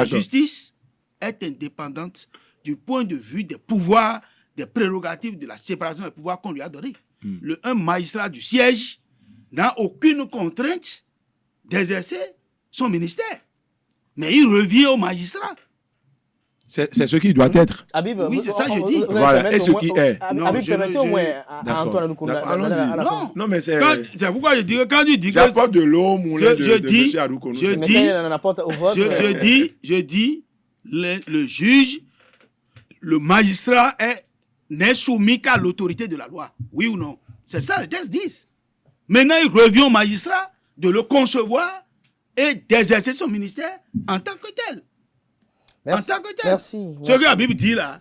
justice est indépendante du point de vue des pouvoirs, des prérogatives de la séparation des pouvoirs qu'on lui a donnés. Un magistrat du siège n'a aucune contrainte d'exercer son ministère. Mais il revient au magistrat. C'est ce qui doit être. Habib, oui, c'est ça que je dis. Voilà, et ce qui est. Habib, permettez au moins à Antoine Adoukonou. Non, mais c'est... C'est pourquoi je dis que quand tu dis que... J'apporte de l'eau au moulin de M. Adoukonou. Je dis, le juge, le magistrat n'est soumis qu'à l'autorité de la loi. Oui ou non? C'est ça les tests disent. Maintenant, il revient au magistrat de le concevoir et d'exercer son ministère en tant que tel. Merci. En tant que tel. Merci. Ce que Habib dit là,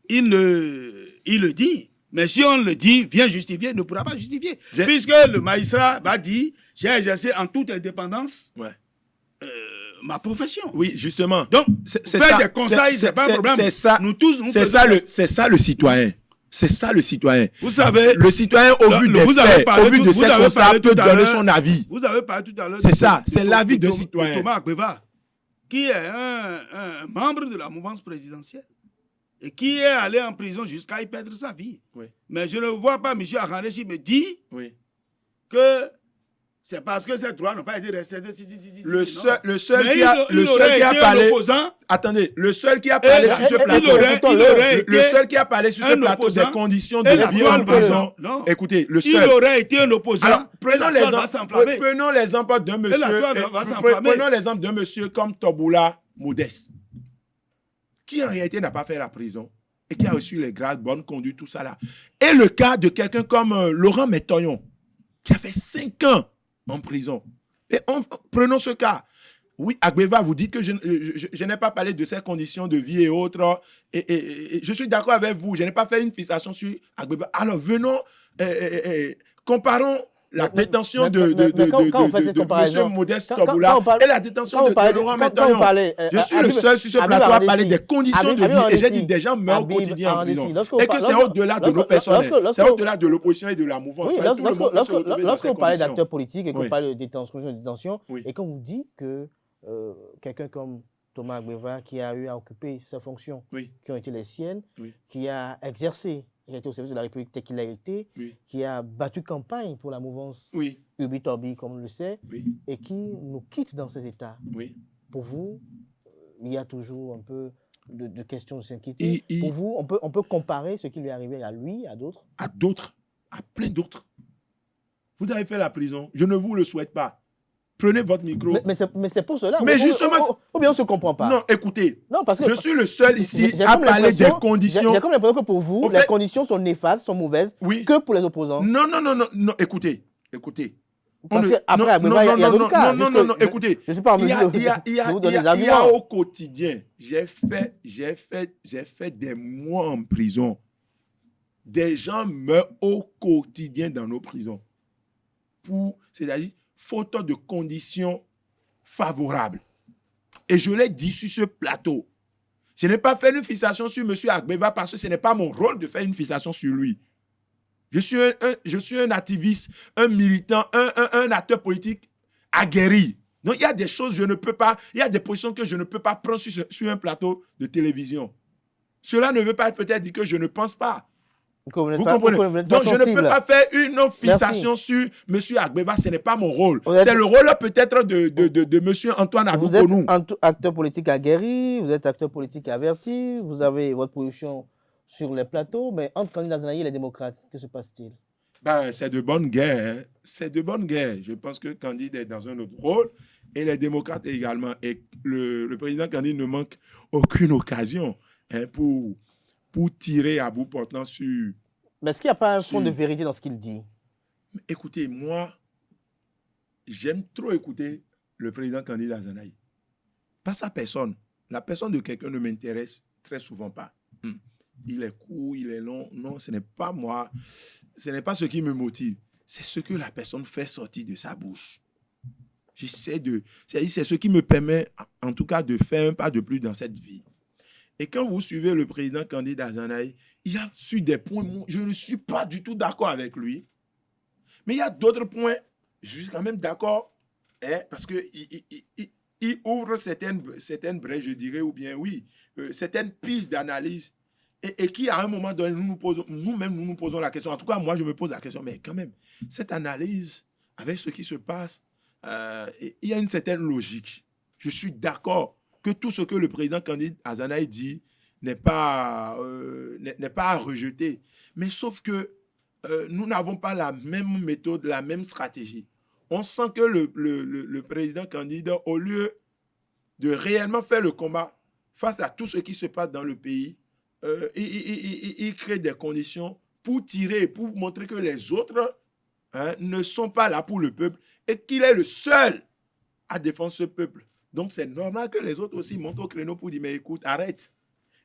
il le dit. Mais si on le dit, vient justifier, il ne pourra pas justifier. Puisque le magistrat va dire, j'ai exercé en toute indépendance ma profession. Oui, justement. Donc, c'est faire ça, des conseils, c'est pas un problème. C'est ça, nous tous, c'est ça le citoyen. C'est ça le citoyen. Vous savez, le citoyen, au vu des faits, au vu de ses constats, peut donner son avis. Vous avez parlé tout à l'heure. C'est ça, c'est l'avis de citoyen. Thomas Agbeva, qui est un membre de la mouvance présidentielle et qui est allé en prison jusqu'à y perdre sa vie. Oui. Mais je ne vois pas M. Akhanechi me dire que c'est parce que ces droits n'ont pas été respectés. Le seul qui a parlé. Attendez, le seul qui a parlé sur ce plateau. Le seul qui a parlé sur ce plateau des conditions de vie en prison. Écoutez, le seul. Il aurait été un opposant. Alors, prenons l'exemple d'un monsieur. Prenons l'exemple d'un monsieur comme Toboula Modeste, qui en réalité n'a pas fait la prison et qui a reçu les grades, bonne conduite, tout ça là. Et le cas de quelqu'un comme Laurent Métoyon, qui a fait 5 ans en prison. Et prenons ce cas. Oui, Agbeva, vous dites que je n'ai pas parlé de ses conditions de vie et autres. Et je suis d'accord avec vous. Je n'ai pas fait une fixation sur Agbeva. Alors, venons, comparons la détention de M. Modeste Toboula et la détention de Laurent Métoyon. Je suis le seul sur ce plateau à parler des conditions de vie. Et j'ai dit des gens meurent au quotidien en prison. Et que c'est au-delà de nos personnels. C'est au-delà de l'opposition et de la mouvance. Lorsque vous parlez d'acteurs politiques et qu'on parle de détention, et qu'on vous dit que quelqu'un comme Thomas Agbeva, qui a eu à occuper ses fonctions qui ont été les siennes, qui a exercé, il a été au service de la République tel qu'il a été, qui a battu campagne pour la mouvance Ubi Torbi, comme on le sait, et qui nous quitte dans ces états. Pour vous, il y a toujours un peu de questions de s'inquiéter. Pour vous, on peut comparer ce qui lui est arrivé à lui, à d'autres? À d'autres, à plein d'autres. Vous avez fait la prison, je ne vous le souhaite pas. Prenez votre micro. Mais c'est pour cela. Mais justement, ou bien on ne se comprend pas. Non, écoutez, parce que je suis le seul ici à parler des conditions. J'ai comme l'impression que pour vous, les conditions sont néfastes, sont mauvaises, que pour les opposants. Non, écoutez. Parce qu'après Agbeva, il y a d'autres cas. Non, écoutez. Je ne suis pas en mesure de vous donner des arguments. Il y a au quotidien, j'ai fait des mois en prison. Des gens meurent au quotidien dans nos prisons. C'est-à-dire, faute de conditions favorables. Et je l'ai dit sur ce plateau. Je n'ai pas fait une fixation sur M. Agbeva parce que ce n'est pas mon rôle de faire une fixation sur lui. Je suis un activiste, un militant, un acteur politique aguerri. Donc, il y a des choses que je ne peux pas, il y a des positions que je ne peux pas prendre sur un plateau de télévision. Cela ne veut pas peut-être dire que je ne pense pas. Vous comprenez? Donc, je ne peux pas faire une fixation sur M. Agbeva, ce n'est pas mon rôle. C'est le rôle peut-être de M. Antoine Adoukonou. Vous êtes acteur politique aguerri, vous êtes acteur politique averti, vous avez votre position sur les plateaux, mais entre candidats Zanaï et les démocrates, que se passe-t-il? C'est de bonne guerre. Hein. C'est de bonne guerre. Je pense que Candide est dans un autre rôle et les démocrates également. Et le président Candide ne manque aucune occasion pour tirer à bout portant sur... Mais est-ce qu'il n'y a pas un fond de vérité dans ce qu'il dit? Écoutez, moi, j'aime trop écouter le président Candide Azanaï. Pas sa personne. La personne de quelqu'un ne m'intéresse très souvent pas. Il est court, il est long. Non, ce n'est pas moi. Ce n'est pas ce qui me motive. C'est ce que la personne fait sortir de sa bouche. C'est ce qui me permet, en tout cas, de faire un pas de plus dans cette vie. Et quand vous suivez le président Candide Azanaï, il y a sur des points où je ne suis pas du tout d'accord avec lui. Mais il y a d'autres points, je suis quand même d'accord, parce qu'il ouvre certaines brèches, je dirais, ou bien oui, certaines pistes d'analyse, et qui, à un moment donné, nous-mêmes, nous posons la question. En tout cas, moi, je me pose la question, mais quand même, cette analyse, avec ce qui se passe, il y a une certaine logique. Je suis d'accord que tout ce que le président Candide Azanaï dit n'est pas à rejeter. Mais sauf que nous n'avons pas la même méthode, la même stratégie. On sent que le président Candide, au lieu de réellement faire le combat face à tout ce qui se passe dans le pays, il crée des conditions pour tirer, pour montrer que les autres ne sont pas là pour le peuple et qu'il est le seul à défendre ce peuple. Donc, c'est normal que les autres aussi montent au créneau pour dire, mais écoute, arrête.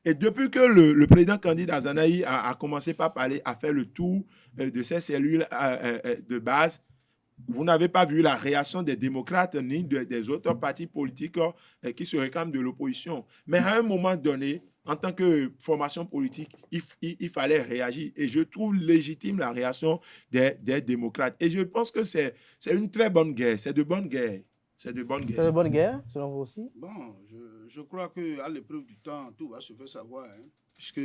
Et depuis que le président Candide Azanaï a commencé par parler, à faire le tour de ces cellules de base, vous n'avez pas vu la réaction des démocrates ni des autres partis politiques qui se réclament de l'opposition. Mais à un moment donné, en tant que formation politique, il fallait réagir. Et je trouve légitime la réaction des démocrates. Et je pense que c'est une très bonne guerre. C'est de bonne guerre. C'est de bonne guerre. C'est de bonne guerre, selon vous aussi? Bon, je crois qu'à l'épreuve du temps, tout va se faire savoir. Puisque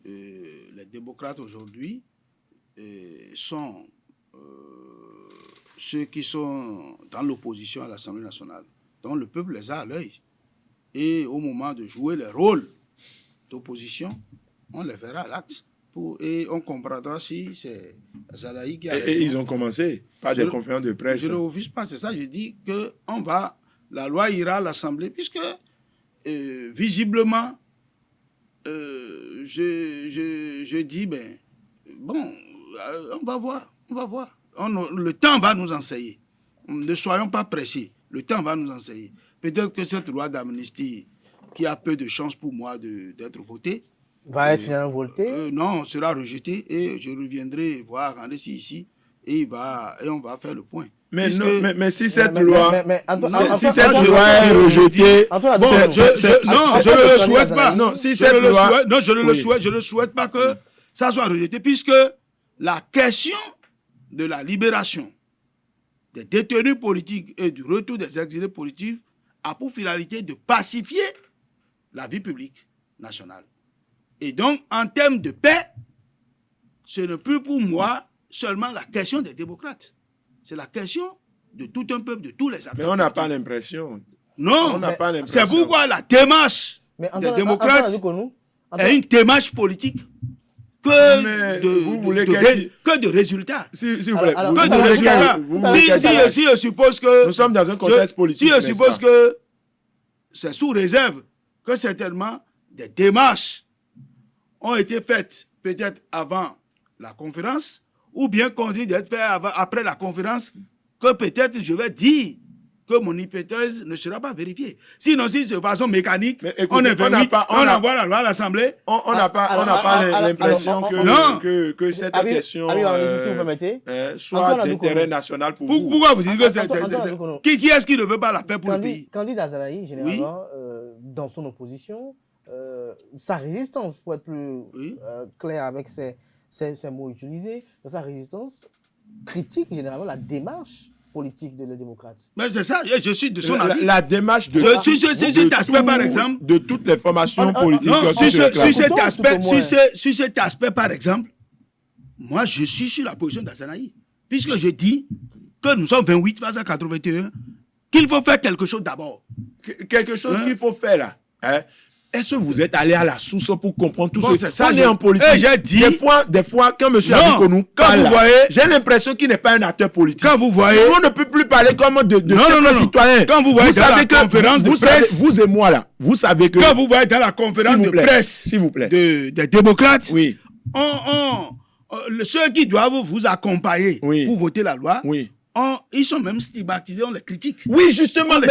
les démocrates aujourd'hui sont ceux qui sont dans l'opposition à l'Assemblée nationale. Donc le peuple les a à l'œil. Et au moment de jouer les rôles d'opposition, on les verra à l'acte. Et on comprendra si c'est Azanaï qui a raison. Et ils ont commencé par des conférences de presse. Je ne refuse pas, c'est ça. Je dis que la loi ira à l'Assemblée, puisque visiblement, je dis, bon, on va voir. Le temps va nous enseigner. Ne soyons pas pressés. Le temps va nous enseigner. Peut-être que cette loi d'amnistie, qui a peu de chances pour moi d'être votée, va être finalement votée? Non, sera rejetée et je reviendrai voir Andessi ici et on va faire le point. Mais si cette loi est rejetée, je ne le souhaite pas. Non, si cette loi, je ne souhaite pas que ça soit rejeté, puisque la question de la libération des détenus politiques et du retour des exilés politiques a pour finalité de pacifier la vie publique nationale. Et donc, en termes de paix, ce n'est plus pour moi seulement la question des démocrates. C'est la question de tout un peuple, de tous les acteurs. Mais on n'a pas l'impression. Non, c'est pourquoi la démarche des démocrates est une démarche politique que de résultats. S'il vous plaît. Que de résultats. Si je suppose que... Nous sommes dans un contexte politique. Si je suppose que c'est sous réserve que certainement des démarches ont été faites peut-être avant la conférence ou bien continuent d'être faites après la conférence, que peut-être je vais dire que mon hypothèse ne sera pas vérifiée. Sinon, si c'est de façon mécanique, écoutez, on envoie la loi à l'Assemblée. On n'a pas l'impression que cette question soit d'intérêt national pour vous. Pourquoi vous dites que c'est... Qui est-ce qui ne veut pas la paix pour le pays? Candide Azanaï, généralement, dans son opposition, sa résistance, pour être plus clair avec ces mots utilisés, dans sa résistance, critique généralement la démarche politique de les démocrates. Mais c'est ça, je suis de son avis. La démarche de cet aspect, par exemple, de toutes les formations politiques. Sur cet aspect, par exemple, moi, je suis sur la position d'Azanaï. Puisque je dis que nous sommes 28 face à 81, qu'il faut faire quelque chose d'abord. Quelque chose qu'il faut faire là. Est-ce que vous êtes allé à la source pour comprendre tout ça? On est en politique. J'ai dit... Des fois, quand M. Abikonou parle, j'ai l'impression qu'il n'est pas un acteur politique. Quand vous voyez... On ne peut plus parler comme de simples citoyens. Quand vous voyez dans la conférence de presse... Vous et moi là, vous savez que... Quand vous voyez dans la conférence de presse s'il vous plaît, des démocrates, oui. Ceux qui doivent vous accompagner pour voter la loi, oui. Ils sont même stigmatisés, on les critique. Oui, justement, mais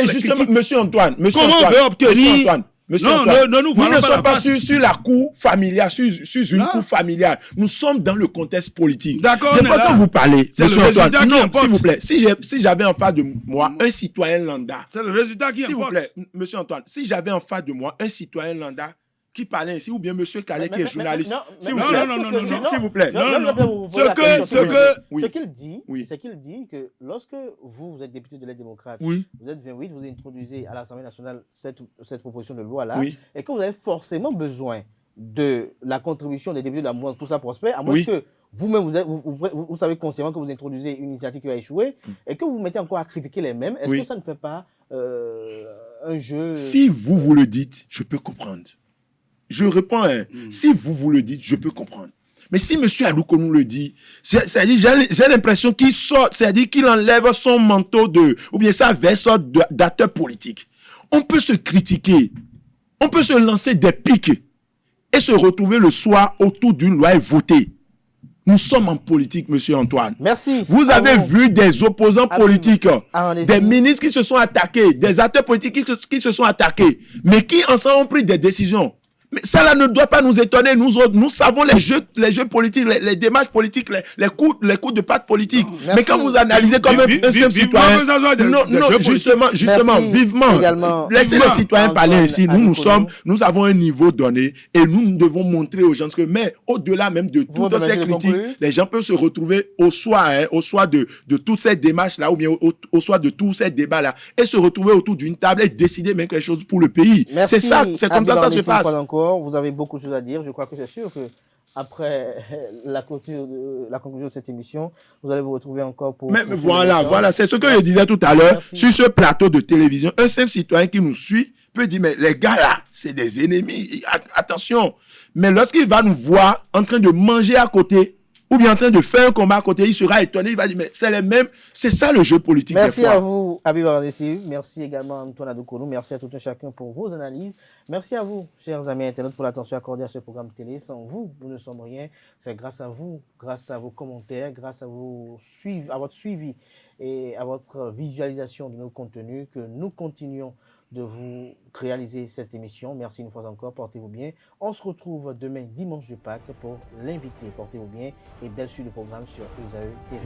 justement, monsieur Antoine, comment on veut obtenir... nous ne sommes pas sur la cour familiale, sur une cour familiale. Nous sommes dans le contexte politique. D'accord. Des fois, quand vous parlez, monsieur Antoine, non, s'il vous plaît, si j'avais en face de moi un citoyen lambda. C'est le résultat qui importe. S'il vous plaît, monsieur Antoine, si j'avais en face de moi un citoyen lambda qui parlait ici, ou bien monsieur Calais qui est journaliste. S'il vous plaît. Ce qu'il dit, c'est qu'il dit que lorsque vous êtes député de l'aide démocrate, vous êtes 28, vous introduisez à l'Assemblée nationale cette proposition de loi-là, et que vous avez forcément besoin de la contribution des députés de la mouvance pour ça prospère, à moins que vous-même, vous savez consciemment que vous introduisez une initiative qui va échouer, et que vous vous mettez encore à critiquer les mêmes, est-ce que ça ne fait pas un jeu... Si vous le dites, je peux comprendre. Je réponds, si vous le dites, je peux comprendre. Mais si M. Abikonou le dit, c'est-à-dire, j'ai l'impression qu'il sort, c'est-à-dire qu'il enlève son manteau ou bien sa veste d'acteur politique. On peut se critiquer, on peut se lancer des piques et se retrouver le soir autour d'une loi et voter. Nous sommes en politique, monsieur Antoine. Merci. Vous avez vu des opposants politiques, des ministres qui se sont attaqués, des acteurs politiques qui se sont attaqués, mais qui ensemble ont pris des décisions. Mais ça là ne doit pas nous étonner. Nous savons les jeux politiques, les démarches politiques, les coups de patte politiques. Mais quand vous analysez comme un simple citoyen, justement, vivement, laissez les citoyens parler ici. Nous avons un niveau donné et nous devons montrer aux gens que, mais au-delà même de toutes ces critiques, les gens peuvent se retrouver au soir de toutes ces démarches-là ou bien au soir de tous ces débats-là et se retrouver autour d'une table et décider même quelque chose pour le pays. C'est ça, c'est comme ça se passe. Vous avez beaucoup de choses à dire. Je crois que c'est sûr que après la conclusion de cette émission, vous allez vous retrouver encore pour... Mais voilà, c'est ce que je disais tout à l'heure. Sur ce plateau de télévision, un simple citoyen qui nous suit peut dire, mais les gars là, c'est des ennemis. Attention. Mais lorsqu'il va nous voir en train de manger à côté, ou bien en train de faire un combat à côté, il sera étonné, il va dire, mais c'est les mêmes, c'est ça le jeu politique. Merci à vous, Habib Arandessi. Merci également à Antoine Adoukonou. Merci à tout un chacun pour vos analyses. Merci à vous, chers amis internautes, pour l'attention accordée à ce programme télé. Sans vous, nous ne sommes rien. C'est grâce à vous, grâce à vos commentaires, grâce à votre suivi et à votre visualisation de nos contenus que nous continuons de vous réaliser cette émission. Merci une fois encore, portez-vous bien. On se retrouve demain, dimanche de Pâques, pour l'inviter. Portez-vous bien et belle suite de programme sur ESAE TV.